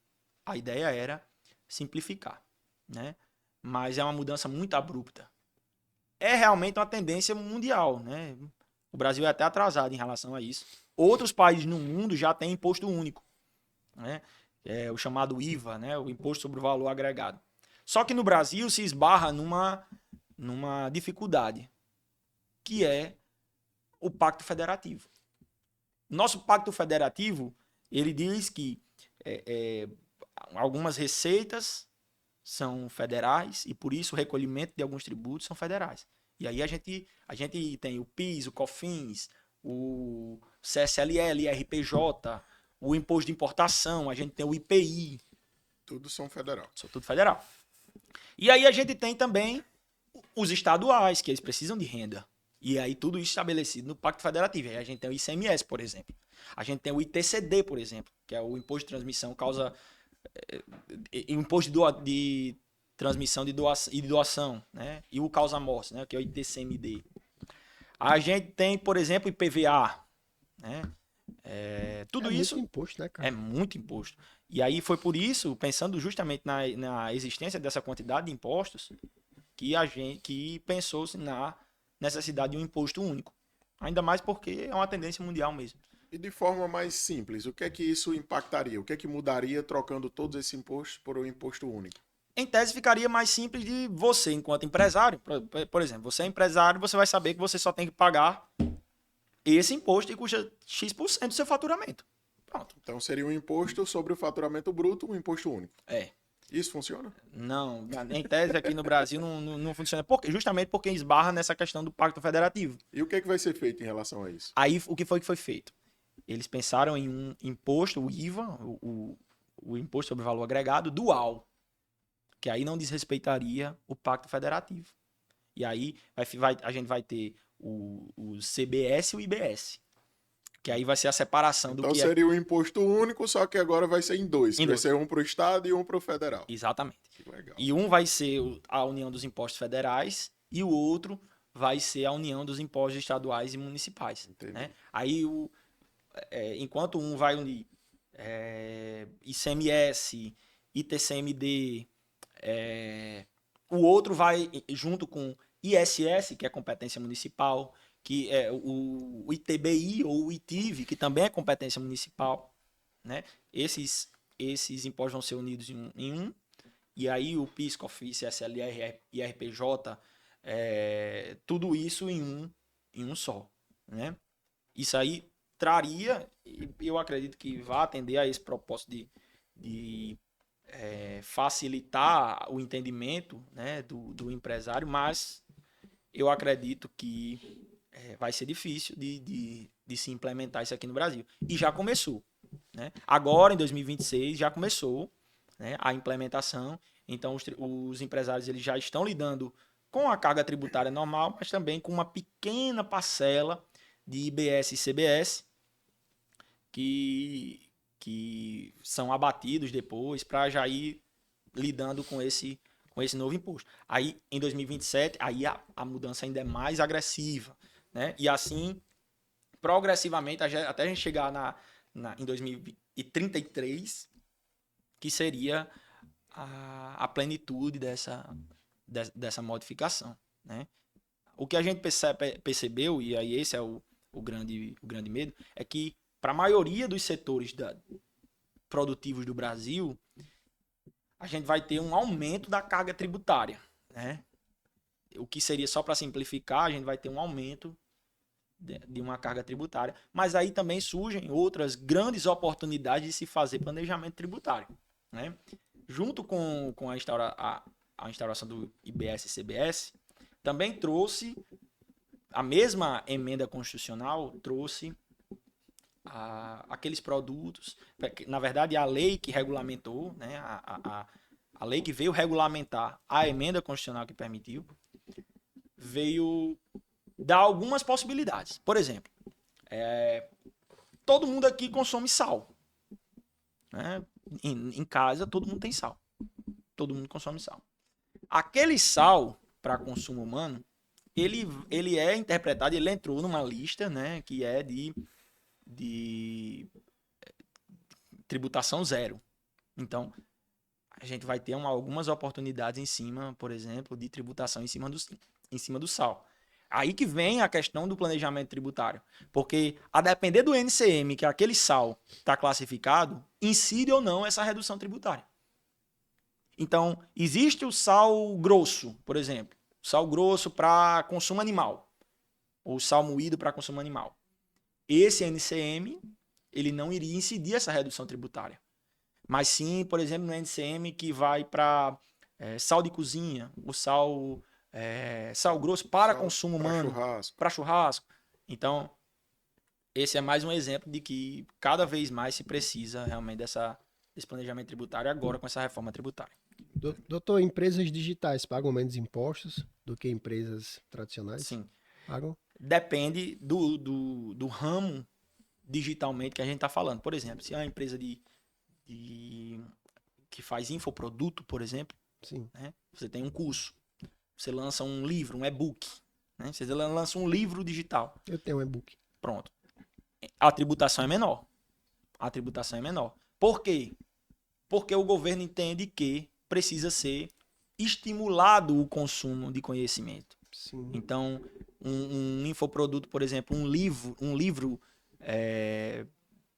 a ideia era simplificar, né? Mas é uma mudança muito abrupta. É realmente uma tendência mundial, né? O Brasil é até atrasado em relação a isso. Outros países no mundo já têm imposto único, né? É o chamado IVA, né? O Imposto sobre o Valor Agregado. Só que no Brasil se esbarra numa dificuldade, que é o Pacto Federativo. Nosso Pacto Federativo, ele diz que algumas receitas são federais e, por isso, o recolhimento de alguns tributos são federais. E aí a gente tem o PIS, o COFINS, o CSLL, IRPJ, o imposto de importação, a gente tem o IPI. Tudo são federal. São tudo federal. E aí a gente tem também os estaduais, que eles precisam de renda. E aí tudo isso estabelecido no Pacto Federativo. Aí a gente tem o ICMS, por exemplo. A gente tem o ITCD, por exemplo, que é o Imposto de Transmissão, imposto de transmissão e doação, né? E o causa-morte, né? Que é o ITCMD. A gente tem, por exemplo, o IPVA, né? Tudo isso muito imposto, né, cara? é muito imposto. E aí foi por isso, pensando justamente na existência dessa quantidade de impostos, que pensou-se na necessidade de um imposto único. Ainda mais porque é uma tendência mundial mesmo. E de forma mais simples, o que é que isso impactaria? O que é que mudaria trocando todos esses impostos por um imposto único? Em tese, ficaria mais simples de você, enquanto empresário, por exemplo, você é empresário, você vai saber que você só tem que pagar esse imposto que custa X% do seu faturamento. Pronto. Então seria um imposto sobre o faturamento bruto, um imposto único. Isso funciona? Não, em tese aqui no Brasil não funciona, justamente porque esbarra nessa questão do Pacto Federativo. E o que é que vai ser feito em relação a isso? Aí, o que foi feito? Eles pensaram em um imposto, o IVA, o Imposto sobre o Valor Agregado, dual, que aí não desrespeitaria o Pacto Federativo. E aí a gente vai ter o CBS e o IBS, que aí vai ser a separação do Então que seria um imposto único, só que agora vai ser em dois. Em Vai dois. ser um para o Estado e um para o Federal. Exatamente. Que legal. E um vai ser a união dos impostos federais e o outro vai ser a união dos impostos estaduais e municipais. Né? Aí, enquanto um vai unir ICMS, ITCMD, o outro vai junto com ISS, que é competência municipal, que é o ITBI ou o ITIV, que também é competência municipal. Né? Esses impostos vão ser unidos em um. E aí o PIS, COFINS, CSLR, IRPJ, tudo isso em um só. Né? Isso aí traria, eu acredito que vai atender a esse propósito de facilitar o entendimento, né, do empresário, mas eu acredito que vai ser difícil de se implementar isso aqui no Brasil. E já começou. Né? Agora, em 2026, já começou, né, a implementação. Então, os empresários eles já estão lidando com a carga tributária normal, mas também com uma pequena parcela de IBS e CBS que são abatidos depois para já ir lidando com esse novo imposto. Aí, em 2027, aí a mudança ainda é mais agressiva. Né? E assim, progressivamente, até a gente chegar em 2033, que seria a plenitude dessa modificação. Né? O que a gente percebeu, e aí esse é o grande medo, é que para a maioria dos setores produtivos do Brasil, a gente vai ter um aumento da carga tributária. Né? O que seria, só para simplificar, a gente vai ter um aumento de uma carga tributária. Mas aí também surgem outras grandes oportunidades de se fazer planejamento tributário. Né? Junto com a instauração do IBS e CBS, também trouxe, a mesma emenda constitucional trouxe aqueles produtos, na verdade a lei que regulamentou, né, a lei que veio regulamentar a emenda constitucional que permitiu, veio dar algumas possibilidades. Por exemplo, todo mundo aqui consome sal. né? Em casa, todo mundo tem sal. Todo mundo consome sal. Aquele sal, para consumo humano, ele é interpretado, ele entrou numa lista, né, que é de tributação zero. Então, a gente vai ter algumas oportunidades em cima, por exemplo, de tributação em cima do sal. Aí que vem a questão do planejamento tributário. Porque, a depender do NCM que aquele sal está classificado, incide ou não essa redução tributária. Então, existe o sal grosso, por exemplo. Sal grosso para consumo animal. Ou sal moído para consumo animal. Esse NCM, ele não iria incidir essa redução tributária. Mas sim, por exemplo, no NCM que vai para sal de cozinha, o sal grosso para consumo humano, para churrasco. Então, esse é mais um exemplo de que cada vez mais se precisa realmente desse planejamento tributário agora com essa reforma tributária. Doutor, empresas digitais pagam menos impostos do que empresas tradicionais? Sim. Pagam? Depende do ramo digitalmente que a gente está falando. Por exemplo, se é uma empresa que faz infoproduto, por exemplo, Sim. Né? Você tem um curso, você lança um livro, um e-book, né? Você lança um livro digital. Eu tenho um e-book. Pronto. A tributação é menor. A tributação é menor. Por quê? Porque o governo entende que precisa ser estimulado o consumo de conhecimento. Sim. Então, um infoproduto, por exemplo, um livro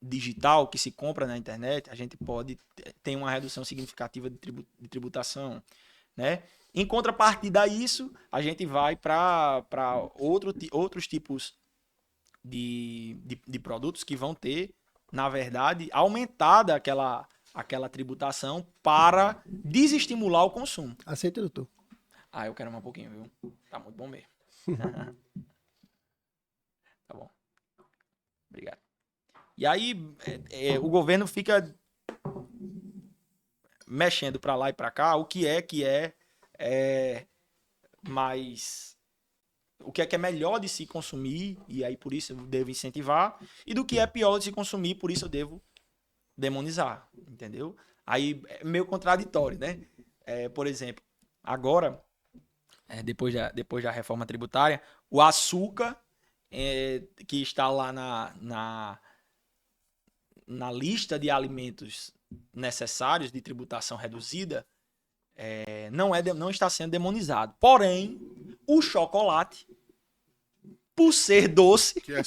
digital que se compra na internet, a gente pode ter uma redução significativa de tributação, né? Em contrapartida a isso, a gente vai para outros tipos de produtos que vão ter, na verdade, aumentada aquela tributação para desestimular o consumo. Aceita, doutor? Ah, eu quero mais um pouquinho, viu? Tá muito bom mesmo. Tá bom. Obrigado. E aí, o governo fica mexendo para lá e para cá, o que é mais... O que é melhor de se consumir, e aí por isso eu devo incentivar, e do que é pior de se consumir, por isso eu devo demonizar, entendeu? Aí é meio contraditório, né? Por exemplo, agora, depois da reforma tributária, o açúcar, que está lá na lista de alimentos necessários de tributação reduzida, não está sendo demonizado. Porém, o chocolate, por ser doce... Que é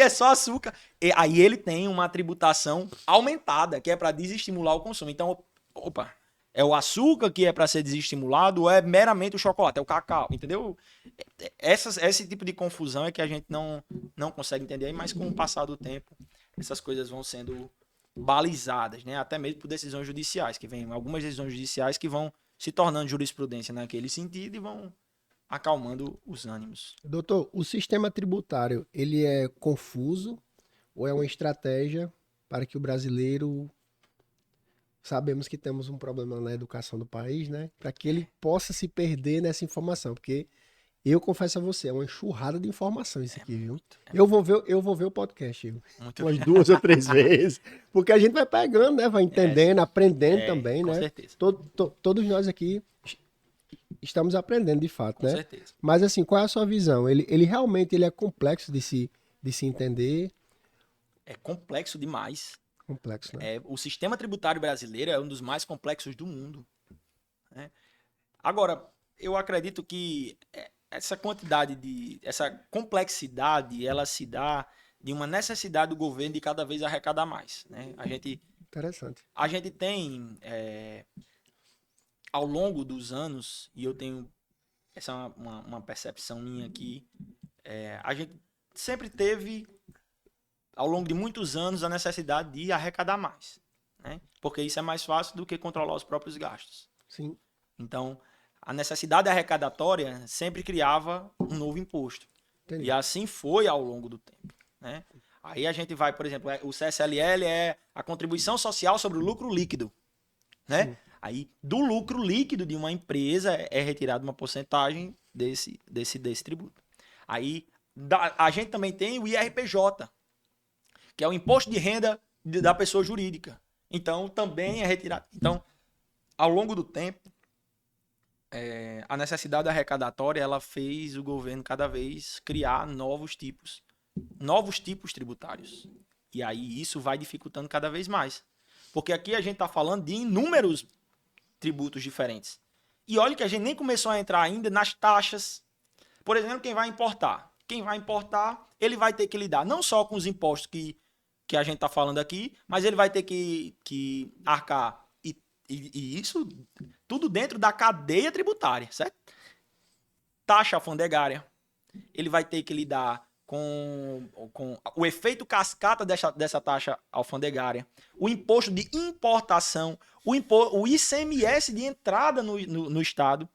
só açúcar. Aí ele tem uma tributação aumentada, que é para desestimular o consumo. Então, é o açúcar que é para ser desestimulado ou é meramente o chocolate, é o cacau, entendeu? Esse tipo de confusão é que a gente não consegue entender, mas com o passar do tempo, essas coisas vão sendo balizadas, né? Até mesmo por decisões judiciais, que vem algumas decisões judiciais que vão se tornando jurisprudência naquele sentido e vão acalmando os ânimos. Doutor, o sistema tributário, ele é confuso ou é uma estratégia para que o brasileiro... Sabemos que temos um problema na educação do país, né? Para que ele possa se perder nessa informação, porque eu confesso a você, é uma enxurrada de informação isso aqui, viu? Eu vou ver o podcast, viu? Umas 2 ou 3 vezes, porque a gente vai pegando, né? Vai entendendo, aprendendo também, com né? certeza. Todos nós aqui estamos aprendendo de fato, né? Com certeza. Mas assim, qual é a sua visão? Ele realmente é complexo de se entender? É complexo demais. Complexo, né? O sistema tributário brasileiro é um dos mais complexos do mundo, né? Agora, eu acredito que essa complexidade, ela se dá de uma necessidade do governo de cada vez arrecadar mais, né? Interessante. A gente tem, ao longo dos anos, e eu tenho essa é uma percepção minha aqui, a gente sempre teve, ao longo de muitos anos, a necessidade de arrecadar mais, né? Porque isso é mais fácil do que controlar os próprios gastos. Sim. Então, a necessidade arrecadatória sempre criava um novo imposto. Entendi. E assim foi ao longo do tempo, né? Aí a gente vai, por exemplo, o CSLL é a contribuição social sobre o lucro líquido, né? Sim. Aí, do lucro líquido de uma empresa é retirada uma porcentagem desse tributo. Aí, a gente também tem o IRPJ, que é o imposto de renda da pessoa jurídica. Então, também é retirado. Então, ao longo do tempo, a necessidade arrecadatória, ela fez o governo cada vez criar novos tipos tributários. E aí isso vai dificultando cada vez mais. Porque aqui a gente está falando de inúmeros tributos diferentes. E olha que a gente nem começou a entrar ainda nas taxas. Por exemplo, quem vai importar. Quem vai importar, ele vai ter que lidar não só com os impostos que a gente está falando aqui, mas ele vai ter que arcar. E isso tudo dentro da cadeia tributária, certo? Taxa alfandegária. Ele vai ter que lidar com o efeito cascata dessa taxa alfandegária, o imposto de importação, o ICMS de entrada no Estado,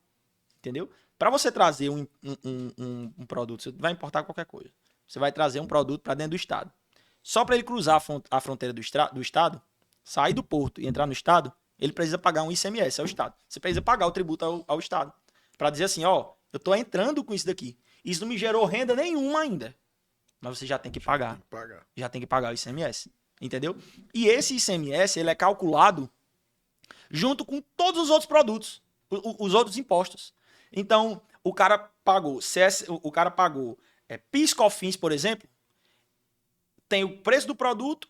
entendeu? Para você trazer um produto, você vai importar qualquer coisa. Você vai trazer um produto para dentro do Estado. Só para ele cruzar a fronteira do Estado, sair do porto e entrar no Estado, ele precisa pagar um ICMS ao Estado. Você precisa pagar o tributo ao Estado. Para dizer assim, ó, eu estou entrando com isso daqui. Isso não me gerou renda nenhuma ainda. Mas você já tem que pagar. Já tem que pagar o ICMS. Entendeu? E esse ICMS, ele é calculado junto com todos os outros produtos, os outros impostos. Então, o cara pagou PIS/COFINS, por exemplo, tem o preço do produto,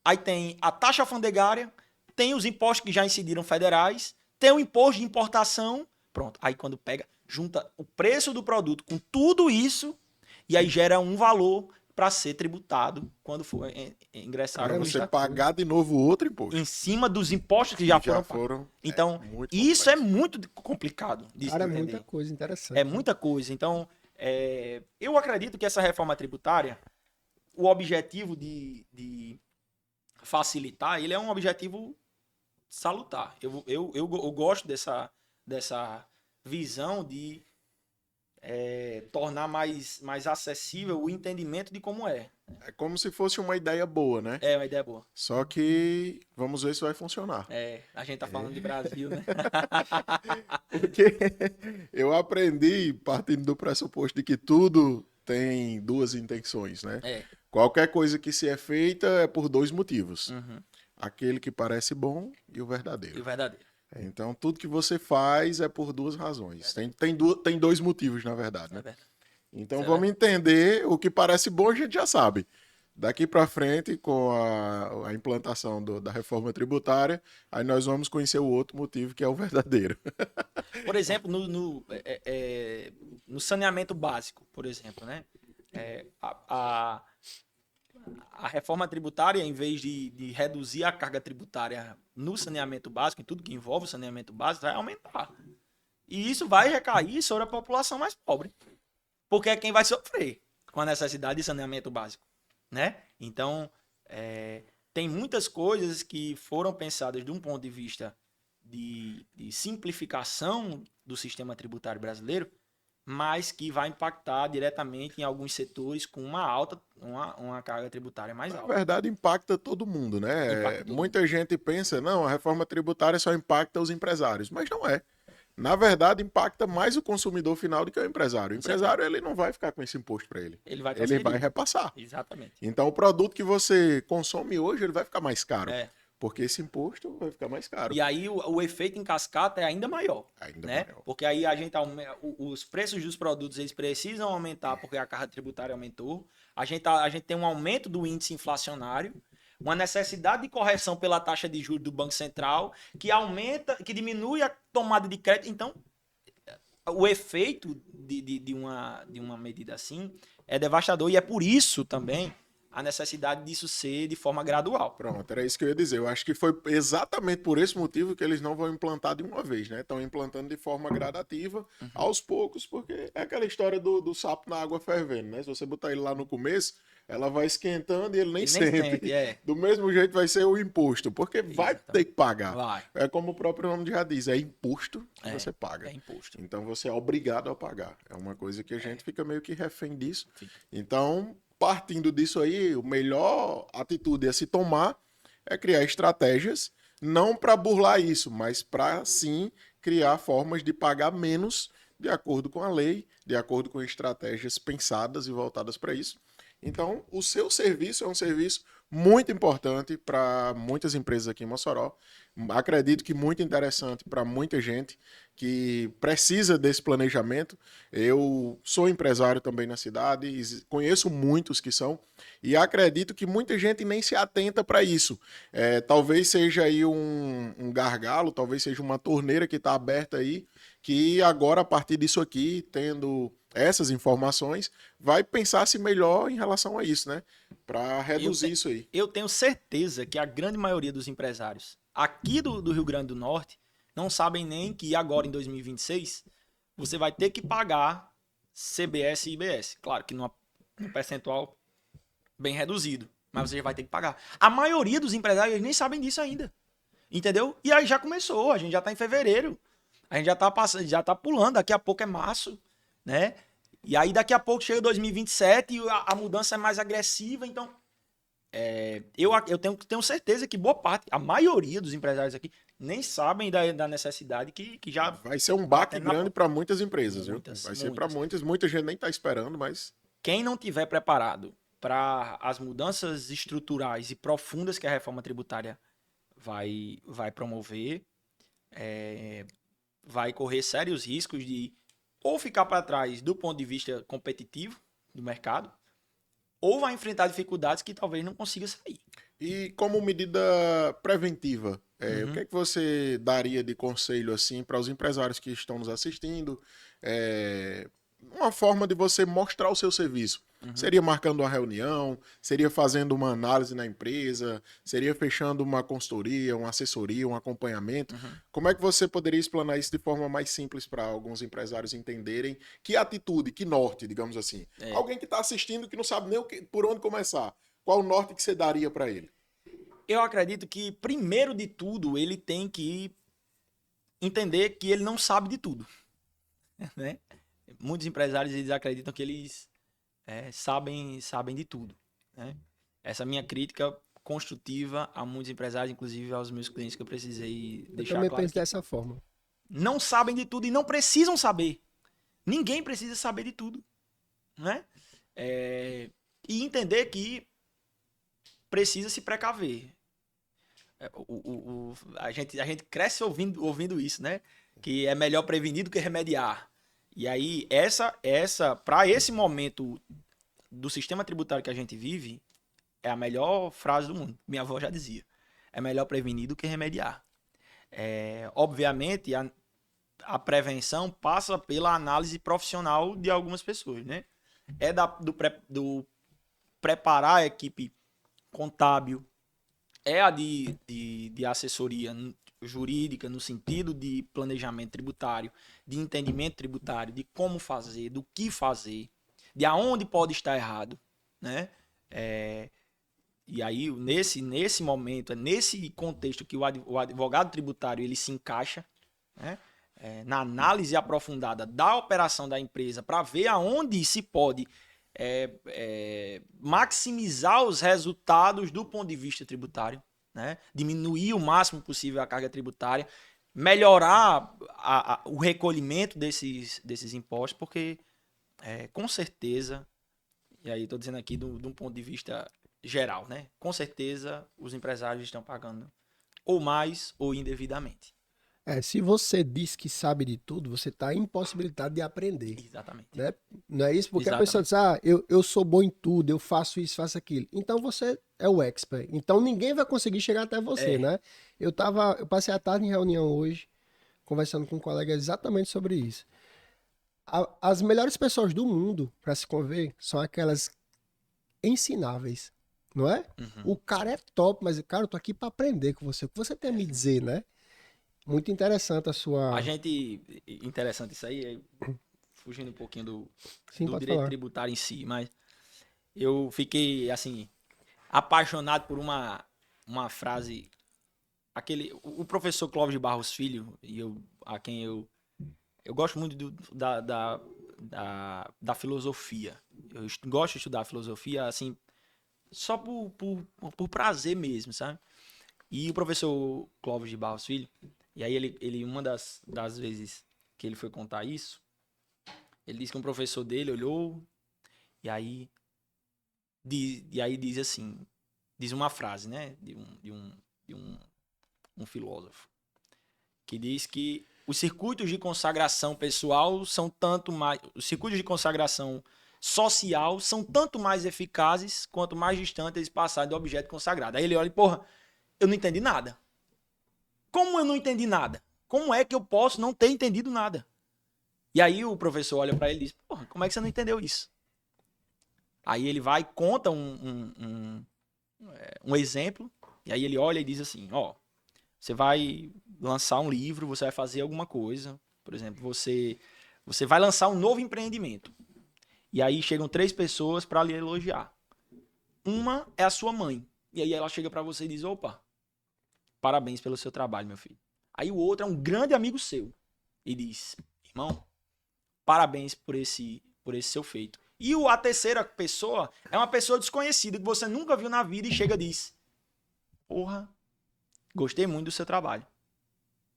aí tem a taxa alfandegária, tem os impostos que já incidiram federais, tem o imposto de importação, pronto. Aí quando pega, junta o preço do produto com tudo isso, e aí gera um valor para ser tributado quando for ingressar Para no você Estado. pagar de novo outro imposto. Em cima dos impostos que já foram. Então, isso é muito complicado de Cara, é entender. muita coisa interessante. É muita coisa. Então, eu acredito que essa reforma tributária, o objetivo de facilitar, ele é um objetivo salutar. Eu gosto dessa visão de tornar mais acessível o entendimento de como é. É como se fosse uma ideia boa, né? É uma ideia boa. Só que vamos ver se vai funcionar. A gente tá falando de Brasil, né? Porque eu aprendi partindo do pressuposto de que tudo tem duas intenções, né? Qualquer coisa que se é feita é por dois motivos. Uhum. Aquele que parece bom e o verdadeiro. E o verdadeiro. Então, tudo que você faz é por duas razões. Tem dois motivos, na verdade, né? Então, vamos entender o que parece bom, a gente já sabe. Daqui para frente, com a implantação da reforma tributária, aí nós vamos conhecer o outro motivo, que é o verdadeiro. Por exemplo, no saneamento básico, por exemplo, né? A reforma tributária, em vez de reduzir a carga tributária no saneamento básico, em tudo que envolve o saneamento básico, vai aumentar. E isso vai recair sobre a população mais pobre. Porque é quem vai sofrer com a necessidade de saneamento básico, né? Então, tem muitas coisas que foram pensadas de um ponto de vista de simplificação do sistema tributário brasileiro, mas que vai impactar diretamente em alguns setores com uma carga tributária mais alta. Na verdade, impacta todo mundo, né? Muita gente pensa, não, a reforma tributária só impacta os empresários, mas não é. Na verdade, impacta mais o consumidor final do que o empresário. O empresário, ele não vai ficar com esse imposto para ele. Ele vai repassar. Exatamente. Então, o produto que você consome hoje, ele vai ficar mais caro. Porque esse imposto vai ficar mais caro. E aí o efeito em cascata é ainda maior. Maior. Porque aí a gente os preços dos produtos eles precisam aumentar porque a carga tributária aumentou. A gente tem um aumento do índice inflacionário, uma necessidade de correção pela taxa de juros do Banco Central, que diminui a tomada de crédito. Então, o efeito de uma medida assim é devastador. E é por isso também a necessidade disso ser de forma gradual. Pronto, era isso que eu ia dizer. Eu acho que foi exatamente por esse motivo que eles não vão implantar de uma vez, né? Estão implantando de forma gradativa, aos poucos, porque é aquela história do sapo na água fervendo, né? Se você botar ele lá no começo, ela vai esquentando e ele nem sente. Do mesmo jeito vai ser o imposto, porque vai ter que pagar. Vai. É como o próprio nome já diz, é imposto que você paga. É imposto. Então você é obrigado a pagar. É uma coisa que a gente fica meio que refém disso. Então, partindo disso aí, a melhor atitude a se tomar é criar estratégias, não para burlar isso, mas para sim criar formas de pagar menos de acordo com a lei, de acordo com estratégias pensadas e voltadas para isso. Então, o seu serviço é um serviço muito importante para muitas empresas aqui em Mossoró. Acredito que muito interessante para muita gente que precisa desse planejamento. Eu sou empresário também na cidade, conheço muitos que são, e acredito que muita gente nem se atenta para isso. Talvez seja aí um gargalo, talvez seja uma torneira que está aberta aí, que agora, a partir disso aqui, tendo essas informações, vai pensar-se melhor em relação a isso, né? Para reduzir isso aí. Eu tenho certeza que a grande maioria dos empresários aqui do Rio Grande do Norte não sabem nem que agora em 2026 você vai ter que pagar CBS e IBS. Claro que num percentual bem reduzido, mas você já vai ter que pagar. A maioria dos empresários nem sabem disso ainda. Entendeu? E aí já começou, a gente já tá em fevereiro. A gente já tá passando, já tá pulando, daqui a pouco é março, né? E aí daqui a pouco chega 2027 e a mudança é mais agressiva, então eu tenho certeza que boa parte, a maioria dos empresários aqui nem sabem da necessidade que já vai ser um baque grande para muitas empresas, muitas, viu? Vai ser para muitas, muita gente nem tá esperando, mas quem não tiver preparado para as mudanças estruturais e profundas que a reforma tributária vai promover, vai correr sérios riscos de ou ficar para trás do ponto de vista competitivo do mercado, ou vai enfrentar dificuldades que talvez não consiga sair. E como medida preventiva, o que é que você daria de conselho assim para os empresários que estão nos assistindo? Uma forma de você mostrar o seu serviço. Seria marcando uma reunião, seria fazendo uma análise na empresa, seria fechando uma consultoria, uma assessoria, um acompanhamento. Como é que você poderia explanar isso de forma mais simples para alguns empresários entenderem que atitude, que norte, digamos assim? Alguém que está assistindo que não sabe nem por onde começar. Qual o norte que você daria para ele? Eu acredito que, primeiro de tudo, ele tem que entender que ele não sabe de tudo. Né? Muitos empresários eles acreditam que eles sabem de tudo. Né? Essa minha crítica construtiva a muitos empresários, inclusive aos meus clientes, que eu precisei Eu deixar também claro penso que dessa forma. não sabem de tudo e não precisam saber. Ninguém precisa saber de tudo. Né? E entender que precisa se precaver. A gente cresce ouvindo isso, né? Que é melhor prevenir do que remediar. E aí, para esse momento do sistema tributário que a gente vive, é a melhor frase do mundo. Minha avó já dizia. É melhor prevenir do que remediar. Obviamente, a prevenção passa pela análise profissional de algumas pessoas, né? Do preparar a equipe contábil, a de assessoria jurídica no sentido de planejamento tributário, de entendimento tributário, de como fazer, do que fazer, de aonde pode estar errado, né? E aí, nesse momento, nesse contexto que o advogado tributário ele se encaixa, né? Na análise aprofundada da operação da empresa para ver aonde se pode maximizar os resultados do ponto de vista tributário, né? Diminuir o máximo possível a carga tributária, melhorar o recolhimento desses impostos, porque com certeza, e aí estou dizendo aqui de um ponto de vista geral, né? Com certeza os empresários estão pagando ou mais ou indevidamente. Se você diz que sabe de tudo, você está impossibilitado de aprender. Exatamente. Né? Não é isso? Porque Exatamente. a pessoa diz, eu sou bom em tudo, eu faço isso, faço aquilo. Então você é o expert. Então ninguém vai conseguir chegar até você, né? Eu passei a tarde em reunião hoje, conversando com um colega exatamente sobre isso. As melhores pessoas do mundo, para se conver, são aquelas ensináveis, não é? O cara é top, mas, cara, eu tô aqui para aprender com você. O que você tem a me dizer, né? Muito interessante a sua... Interessante isso aí, fugindo um pouquinho do direito falar. tributário em si, mas eu fiquei, assim, apaixonado por uma frase, o professor Clóvis de Barros Filho, a quem eu gosto muito da filosofia. Eu gosto de estudar filosofia, assim, só por prazer mesmo, sabe? E o professor Clóvis de Barros Filho, e aí ele uma das vezes que ele foi contar isso, ele disse que um professor dele olhou e aí E aí diz assim, diz uma frase, né, um filósofo, que diz que os circuitos de consagração pessoal são tanto mais, os circuitos de consagração social são tanto mais eficazes quanto mais distante eles passarem do objeto consagrado. Aí ele olha e, porra, eu não entendi nada. Como eu não entendi nada? Como é que eu posso não ter entendido nada? E aí o professor olha para ele e diz, porra, como é que você não entendeu isso? Aí ele vai e conta um exemplo, e aí ele olha e diz assim, ó, você vai lançar um livro, você vai fazer alguma coisa, por exemplo, você vai lançar um novo empreendimento. E aí chegam 3 pessoas para lhe elogiar. Uma é a sua mãe. E aí ela chega para você e diz, opa, parabéns pelo seu trabalho, meu filho. Aí o outro é um grande amigo seu e diz, irmão, parabéns por esse seu feito. E a terceira pessoa é uma pessoa desconhecida que você nunca viu na vida e chega e diz, porra, gostei muito do seu trabalho.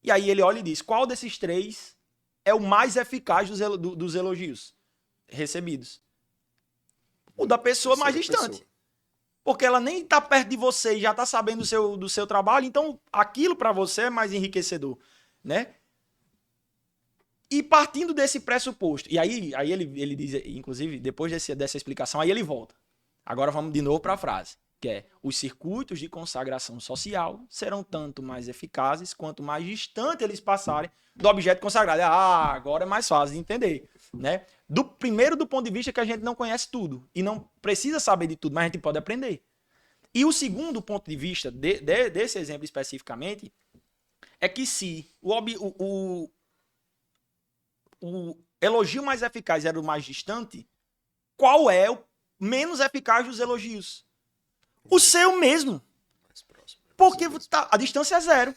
E aí ele olha e diz, qual desses 3 é o mais eficaz dos elogios recebidos? O da pessoa mais distante. Porque ela nem tá perto de você e já tá sabendo do seu trabalho, então aquilo para você é mais enriquecedor, né? E partindo desse pressuposto, e aí ele diz, inclusive, depois dessa explicação, aí ele volta. Agora vamos de novo para a frase, que é, os circuitos de consagração social serão tanto mais eficazes quanto mais distante eles passarem do objeto consagrado. Ah, agora é mais fácil de entender, né? Primeiro, do ponto de vista que a gente não conhece tudo e não precisa saber de tudo, mas a gente pode aprender. E o segundo ponto de vista desse exemplo especificamente é que se o elogio mais eficaz era o mais distante, qual é o menos eficaz dos elogios? O seu mesmo. Porque a distância é 0.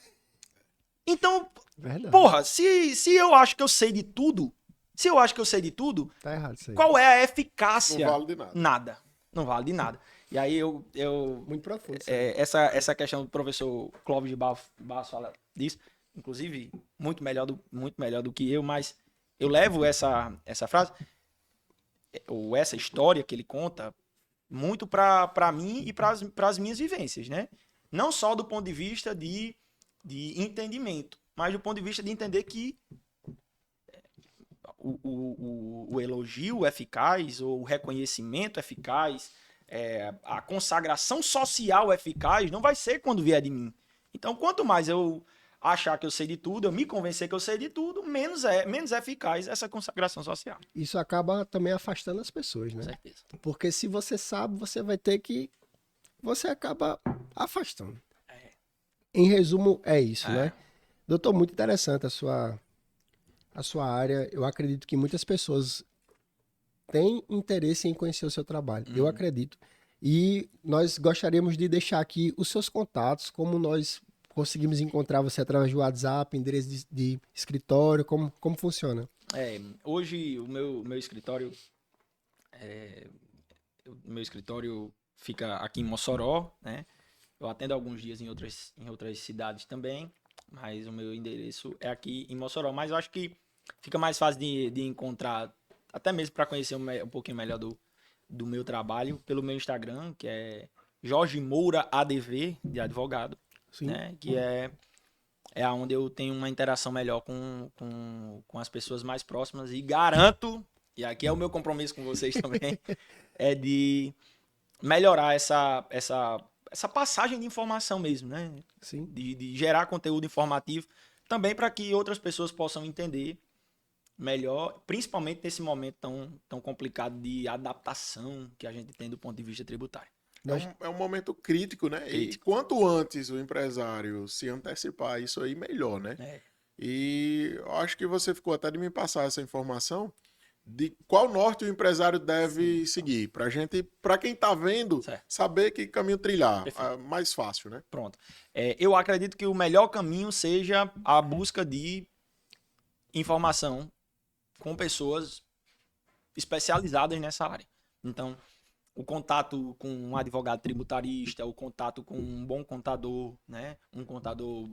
Então, Verdade. porra, se eu acho que eu sei de tudo, Tá errado isso aí. qual é a eficácia? Não vale de nada. Nada. Não vale de nada. E aí Muito profundo. essa questão do professor Clóvis de Barros fala disso, inclusive muito melhor do que eu, mas eu levo essa frase, ou essa história que ele conta, muito para mim e para as minhas vivências, né? Não só do ponto de vista de entendimento, mas do ponto de vista de entender que o elogio eficaz, ou o reconhecimento eficaz, a consagração social eficaz não vai ser quando vier de mim. Então, quanto mais eu achar que eu sei de tudo, eu me convencer que eu sei de tudo, menos eficaz essa consagração social. Isso acaba também afastando as pessoas, né? Com certeza. Porque se você sabe, você vai ter que... Você acaba afastando. Em resumo, é isso, né? Doutor, muito interessante a sua área. Eu acredito que muitas pessoas têm interesse em conhecer o seu trabalho. Eu acredito. E nós gostaríamos de deixar aqui os seus contatos, como nós conseguimos encontrar você através do WhatsApp, endereço de escritório, como funciona? Hoje o meu escritório fica aqui em Mossoró, né? Eu atendo alguns dias em outras cidades também, mas o meu endereço é aqui em Mossoró. Mas eu acho que fica mais fácil de encontrar, até mesmo para conhecer um pouquinho melhor do meu trabalho, pelo meu Instagram, que é Jorge Moura ADV, de advogado. Sim. Né? Que é onde eu tenho uma interação melhor com as pessoas mais próximas, e garanto, e aqui é o meu compromisso com vocês também, é de melhorar essa passagem de informação mesmo, né? Sim. De gerar conteúdo informativo, também para que outras pessoas possam entender melhor, principalmente nesse momento tão complicado de adaptação que a gente tem do ponto de vista tributário. É um momento crítico, né? E quanto antes o empresário se antecipar a isso aí, melhor, né? E eu acho que você ficou até de me passar essa informação de qual norte o empresário deve seguir, para quem está vendo, saber que caminho trilhar, mais fácil, né? Pronto. Eu acredito que o melhor caminho seja a busca de informação com pessoas especializadas nessa área. Então, o contato com um advogado tributarista, o contato com um bom contador, né? Um contador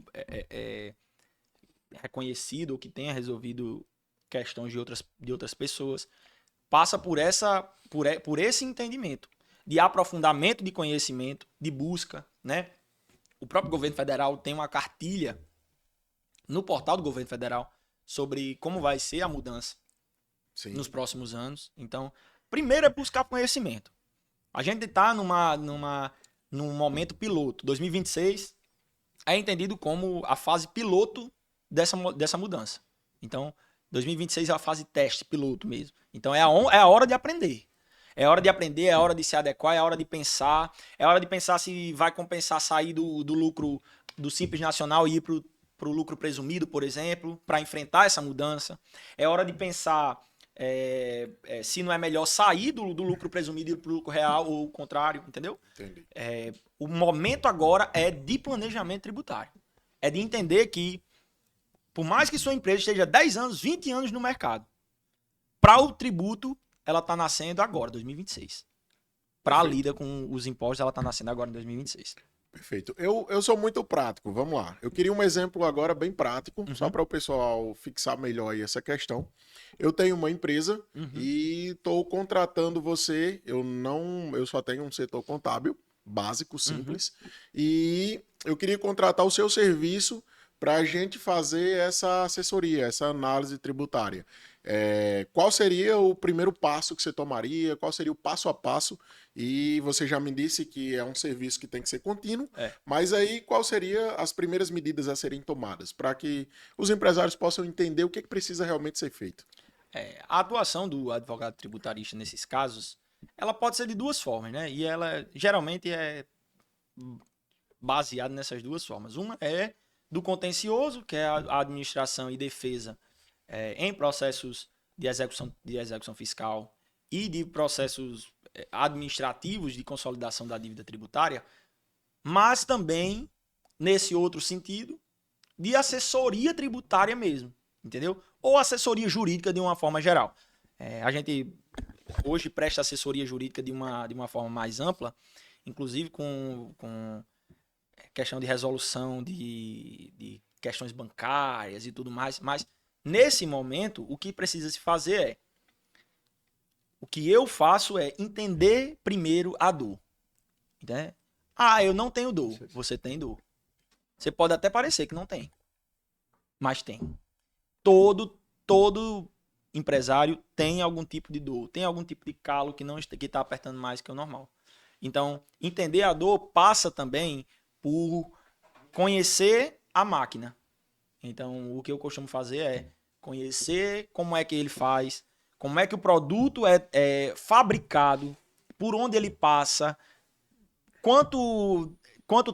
reconhecido, que tenha resolvido questões de outras pessoas, passa por esse entendimento. de aprofundamento de conhecimento, de busca, né? O próprio governo federal tem uma cartilha no portal do governo federal sobre como vai ser a mudança Sim. nos próximos anos. Então, primeiro é buscar conhecimento. A gente está num momento piloto. 2026 é entendido como a fase piloto dessa mudança. Então, 2026 é a fase teste, piloto mesmo. Então, é a hora de aprender. É hora de aprender, é hora de se adequar, é hora de pensar. É hora de pensar se vai compensar sair do lucro do Simples Nacional e ir para o lucro presumido, por exemplo, para enfrentar essa mudança. É hora de pensar se não é melhor sair do lucro presumido e ir para o lucro real ou o contrário, entendeu? Entendi. O momento agora é de planejamento tributário. É de entender que, por mais que sua empresa esteja 10 anos, 20 anos no mercado, para o tributo, ela está nascendo agora, 2026. Para a lida com os impostos, ela está nascendo agora em 2026. Perfeito. Eu sou muito prático, vamos lá. Eu queria um exemplo agora bem prático, só para o pessoal fixar melhor aí essa questão. Eu tenho uma empresa e estou contratando você. Eu só tenho um setor contábil básico, simples, e eu queria contratar o seu serviço para a gente fazer essa assessoria, essa análise tributária. Qual seria o primeiro passo que você tomaria? Qual seria o passo a passo? E você já me disse que é um serviço que tem que ser contínuo, mas aí qual seria as primeiras medidas a serem tomadas para que os empresários possam entender o que precisa realmente ser feito? A atuação do advogado tributarista nesses casos, ela pode ser de duas formas, né? E ela geralmente é baseada nessas duas formas. Uma é do contencioso, que é a administração e defesa em processos de execução fiscal e de processos administrativos de consolidação da dívida tributária, mas também, nesse outro sentido, de assessoria tributária mesmo, entendeu? Ou assessoria jurídica de uma forma geral. A gente hoje presta assessoria jurídica de uma forma mais ampla, inclusive com questão de resolução de questões bancárias e tudo mais, mas nesse momento o que precisa se fazer o que eu faço é entender primeiro a dor. Entende? Eu não tenho dor. Você tem dor. Você pode até parecer que não tem, mas tem. Todo empresário tem algum tipo de dor, tem algum tipo de calo que está apertando mais que o normal. Então, entender a dor passa também por conhecer a máquina. Então, o que eu costumo fazer é conhecer como é que ele faz, como é que o produto é fabricado, por onde ele passa, quanto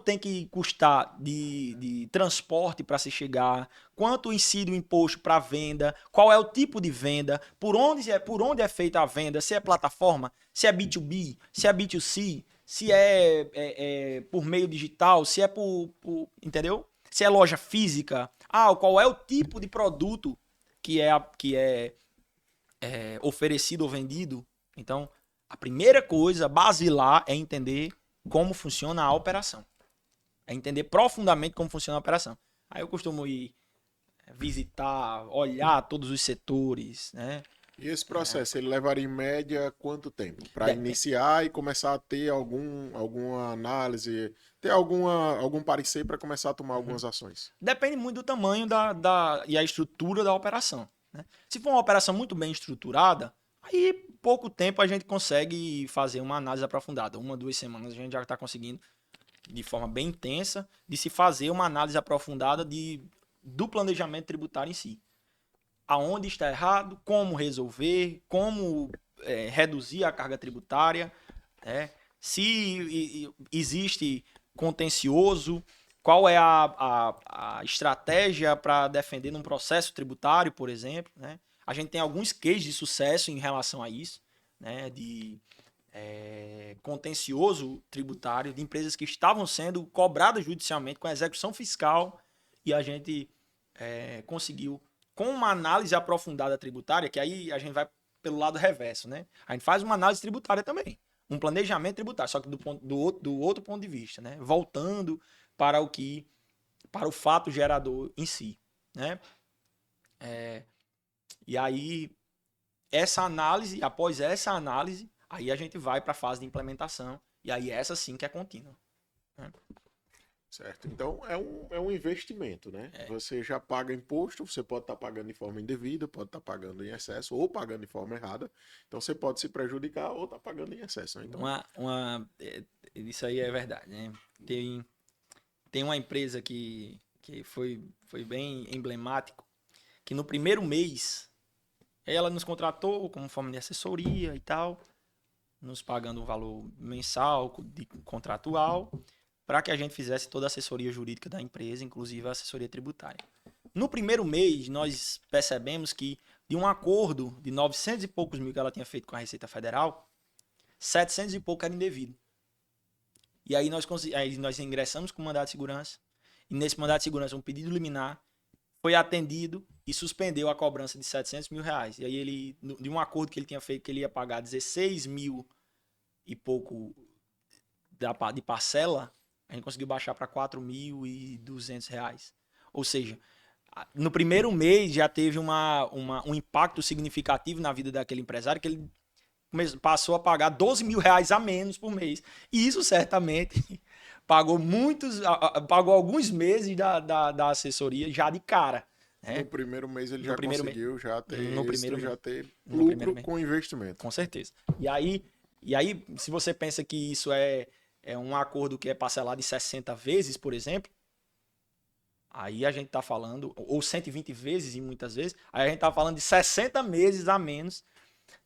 tem que custar de transporte para se chegar, quanto incide o imposto para venda, qual é o tipo de venda, por onde é feita a venda, se é plataforma, se é B2B, se é B2C, se é por meio digital, se é entendeu? Se é loja física. Qual é o tipo de produto que é oferecido ou vendido. Então, a primeira coisa, basilar, é entender como funciona a operação. É entender profundamente como funciona a operação. Aí eu costumo ir visitar, olhar todos os setores, né? E esse processo, ele levaria em média quanto tempo? Para iniciar e começar a ter alguma análise, ter algum parecer para começar a tomar algumas ações? Depende muito do tamanho e a estrutura da operação. Né? Se for uma operação muito bem estruturada, aí pouco tempo a gente consegue fazer uma análise aprofundada. 1, 2 semanas a gente já está conseguindo, de forma bem intensa, de se fazer uma análise aprofundada do planejamento tributário em si. Aonde está errado, como resolver, como reduzir a carga tributária, se existe contencioso, qual é a estratégia para defender num processo tributário, por exemplo. Né? A gente tem alguns cases de sucesso em relação a isso, né? De contencioso tributário, de empresas que estavam sendo cobradas judicialmente com a execução fiscal e a gente conseguiu, com uma análise aprofundada tributária, que aí a gente vai pelo lado reverso, né? A gente faz uma análise tributária também, um planejamento tributário, só que do outro ponto de vista, né? Voltando para o fato gerador em si, né? E aí, após essa análise, Aí a gente vai para a fase de implementação, e aí essa sim que é contínua. Né? Certo. Então é um investimento, né? É. Você já paga imposto, você pode estar pagando de forma indevida, pode estar pagando em excesso ou pagando de forma errada. Então você pode se prejudicar ou estar pagando em excesso, né? Então, Isso aí é verdade, né? Tem uma empresa que foi bem emblemático, que no primeiro mês ela nos contratou como forma de assessoria e tal, nos pagando um valor mensal, contratual, para que a gente fizesse toda a assessoria jurídica da empresa, inclusive a assessoria tributária. No primeiro mês, nós percebemos que de um acordo de 900 e poucos mil que ela tinha feito com a Receita Federal, 700 e pouco era indevido. E aí nós ingressamos com o mandado de segurança, e nesse mandado de segurança um pedido liminar foi atendido e suspendeu a cobrança de 700 mil reais. E aí ele, de um acordo que ele tinha feito, que ele ia pagar 16 mil e pouco de parcela, a gente conseguiu baixar para 4.200 reais. Ou seja, no primeiro mês já teve um impacto significativo na vida daquele empresário, que ele passou a pagar 12 mil reais a menos por mês. E isso certamente pagou alguns meses da assessoria já de cara. Né? no primeiro mês ele No já primeiro conseguiu já ter No primeiro êxito, já mês. ter No primeiro lucro mês. com investimento. Com certeza. E aí, se você pensa que isso é um acordo que é parcelado em 60 vezes, por exemplo, aí a gente está falando, ou 120 vezes e muitas vezes, aí a gente está falando de 60 meses a menos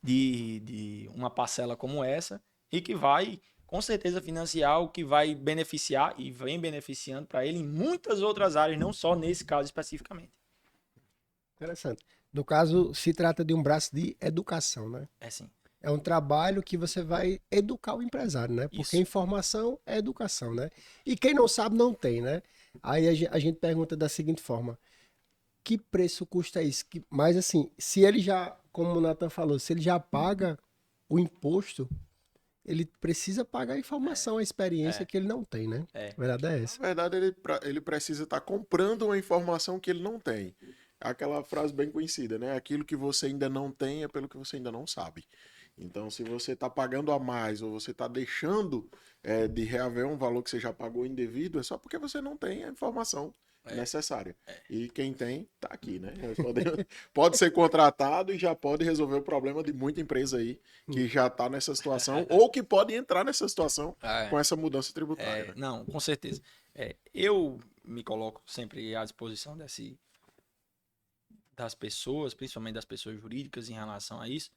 de uma parcela como essa, e que vai, com certeza, financiar o que vai beneficiar e vem beneficiando para ele em muitas outras áreas, não só nesse caso especificamente. Interessante. No caso, se trata de um braço de educação, né? É sim. É um trabalho que você vai educar o empresário, né? Porque Isso. informação é educação, né? E quem não sabe, não tem, né? Aí a gente pergunta da seguinte forma: que preço custa isso? Mas assim, se ele já, como o Nathan falou, se ele já paga o imposto, ele precisa pagar a informação, a experiência que ele não tem, né? É. A verdade é Na essa. verdade, ele precisa estar comprando uma informação que ele não tem. Aquela frase bem conhecida, né? Aquilo que você ainda não tem é pelo que você ainda não sabe. Então, se você está pagando a mais ou você está deixando de reaver um valor que você já pagou indevido, é só porque você não tem a informação necessária. E quem tem, tá aqui, né? Pode ser contratado e já pode resolver o problema de muita empresa aí que já está nessa situação ou que pode entrar nessa situação com essa mudança tributária. Né? Não, com certeza. Eu me coloco sempre à disposição das pessoas, principalmente das pessoas jurídicas em relação a isso,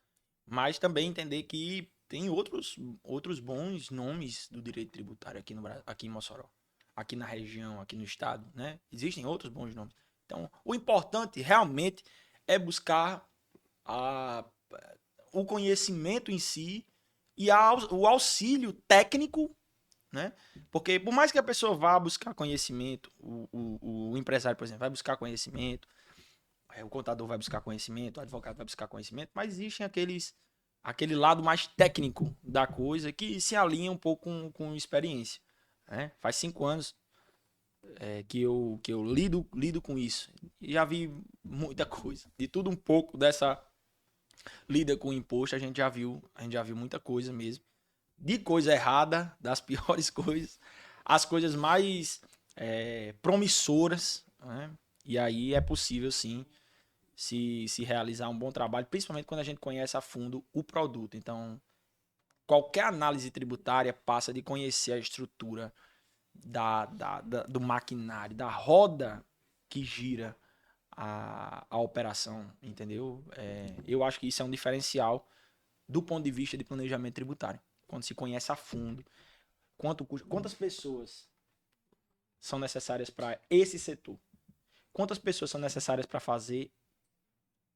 mas também entender que tem outros bons nomes do direito tributário aqui no Brasil, aqui em Mossoró, aqui na região, aqui no estado, né? Existem outros bons nomes. Então, o importante realmente é buscar o conhecimento em si e o auxílio técnico, né? Porque por mais que a pessoa vá buscar conhecimento, o empresário, por exemplo, vai buscar conhecimento, o contador vai buscar conhecimento, o advogado vai buscar conhecimento, mas existem aquele lado mais técnico da coisa que se alinha um pouco com experiência. Né? Faz 5 anos que eu lido com isso. E já vi muita coisa. De tudo um pouco dessa lida com o imposto, a gente já viu muita coisa mesmo. De coisa errada, das piores coisas, as coisas mais promissoras. Né? E aí é possível, sim, se realizar um bom trabalho, principalmente quando a gente conhece a fundo o produto. Então, qualquer análise tributária passa de conhecer a estrutura do maquinário, da roda que gira a operação, entendeu? Eu acho que isso é um diferencial do ponto de vista de planejamento tributário. Quando se conhece a fundo quantas pessoas são necessárias para esse setor, quantas pessoas são necessárias para fazer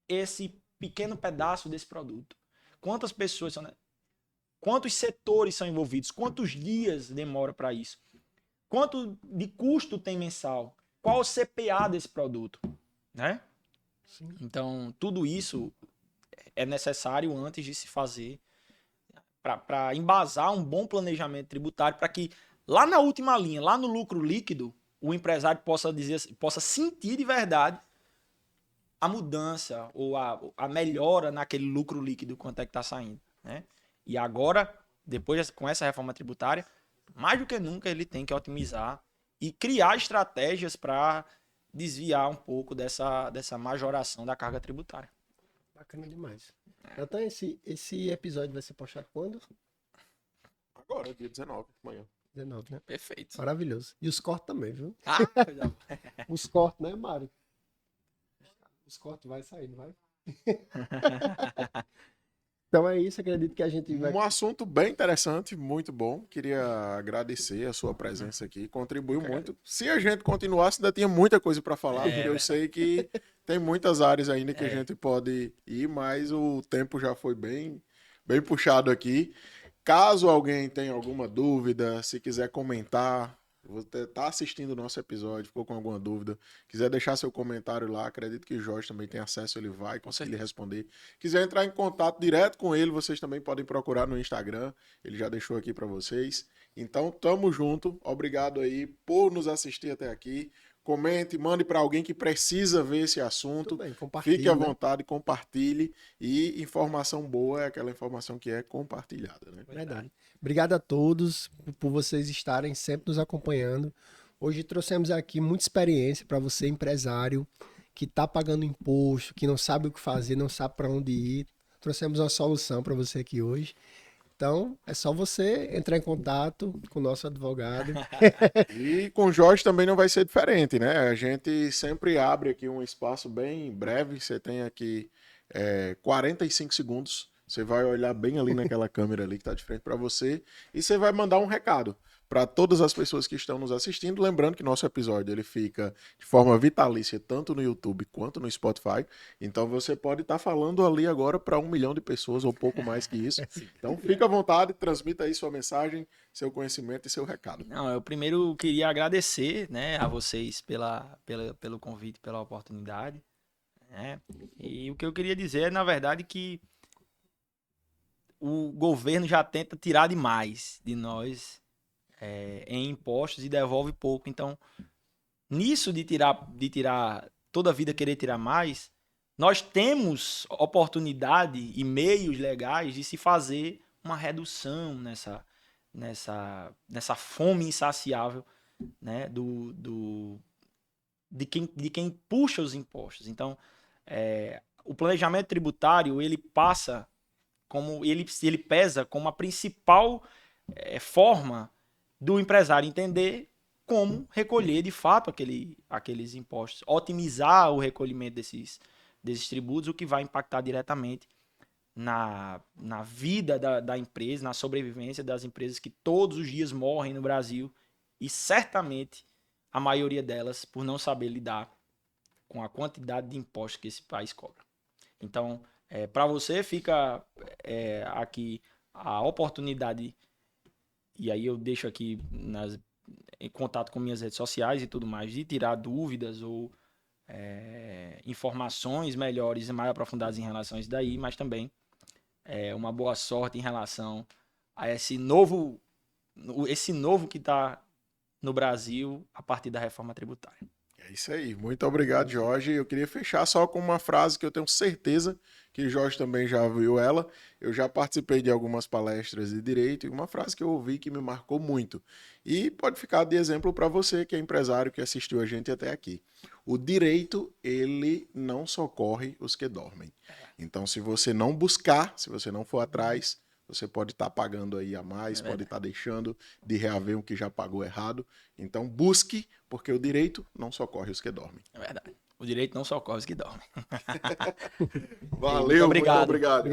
esse pequeno pedaço desse produto, quantas pessoas quantos setores são envolvidos, quantos dias demora para isso, quanto de custo tem mensal, qual o CPA desse produto, né? Sim. Então, tudo isso é necessário antes de se fazer para embasar um bom planejamento tributário, para que lá na última linha, lá no lucro líquido, o empresário possa sentir de verdade a mudança ou a melhora naquele lucro líquido quanto é que está saindo. Né? E agora, com essa reforma tributária, mais do que nunca ele tem que otimizar e criar estratégias para desviar um pouco dessa majoração da carga tributária. Bacana demais. Então, esse episódio vai ser postado quando? Agora, dia 19, amanhã. 19, né? Perfeito. Maravilhoso. E os cortes também, viu? Coisa Os cortes, né, Mário? Os cortes vai sair, não vai? Então é isso, acredito que a gente vai... Um assunto bem interessante, muito bom. Queria agradecer a sua presença aqui, contribuiu muito. Se a gente continuasse, ainda tinha muita coisa para falar, porque eu sei que tem muitas áreas ainda que a gente pode ir, mas o tempo já foi bem puxado aqui. Caso alguém tenha alguma dúvida, se quiser comentar, você está assistindo o nosso episódio, ficou com alguma dúvida, quiser deixar seu comentário lá, acredito que o Jorge também tem acesso, ele vai conseguir lhe responder. Quiser entrar em contato direto com ele, vocês também podem procurar no Instagram, ele já deixou aqui para vocês. Então, tamo junto, obrigado aí por nos assistir até aqui. Comente, mande para alguém que precisa ver esse assunto. Bem, Fique à vontade, compartilhe. E informação boa é aquela informação que é compartilhada, né? Verdade. Obrigado a todos por vocês estarem sempre nos acompanhando. Hoje trouxemos aqui muita experiência para você, empresário, que está pagando imposto, que não sabe o que fazer, não sabe para onde ir. Trouxemos uma solução para você aqui hoje. Então, é só você entrar em contato com o nosso advogado. E com o Jorge também não vai ser diferente, né? A gente sempre abre aqui um espaço bem breve. Você tem aqui 45 segundos. Você vai olhar bem ali naquela câmera ali que está de frente para você e você vai mandar um recado para todas as pessoas que estão nos assistindo. Lembrando que nosso episódio ele fica de forma vitalícia tanto no YouTube quanto no Spotify. Então você pode estar falando ali agora para 1 milhão de pessoas ou pouco mais que isso. Então fica à vontade, transmita aí sua mensagem, seu conhecimento e seu recado. Não, eu primeiro queria agradecer, né, a vocês pelo convite, pela oportunidade, né? E o que eu queria dizer é, na verdade, que o governo já tenta tirar demais de nós em impostos e devolve pouco. Então, nisso de tirar toda a vida querer tirar mais, nós temos oportunidade e meios legais de se fazer uma redução nessa fome insaciável, né, de quem puxa os impostos. Então, o planejamento tributário ele passa como ele pesa como a principal forma do empresário entender como recolher de fato aqueles impostos, otimizar o recolhimento desses tributos, o que vai impactar diretamente na vida da empresa, na sobrevivência das empresas que todos os dias morrem no Brasil e certamente a maioria delas por não saber lidar com a quantidade de impostos que esse país cobra. Então, para você fica aqui a oportunidade, e aí eu deixo aqui em contato com minhas redes sociais e tudo mais, de tirar dúvidas ou informações melhores e mais aprofundadas em relação a isso daí, mas também uma boa sorte em relação a esse novo que está no Brasil a partir da reforma tributária. É isso aí. Muito obrigado, Jorge. Eu queria fechar só com uma frase que eu tenho certeza que Jorge também já viu ela. Eu já participei de algumas palestras de direito e uma frase que eu ouvi que me marcou muito. E pode ficar de exemplo para você que é empresário que assistiu a gente até aqui. O direito, ele não socorre os que dormem. Então, se você não buscar, se você não for atrás, você pode estar pagando aí a mais, pode estar deixando de reaver o que já pagou errado. Então, busque, porque o direito não socorre os que dormem. É verdade. O direito não socorre os que dormem. Valeu, muito obrigado. Obrigado.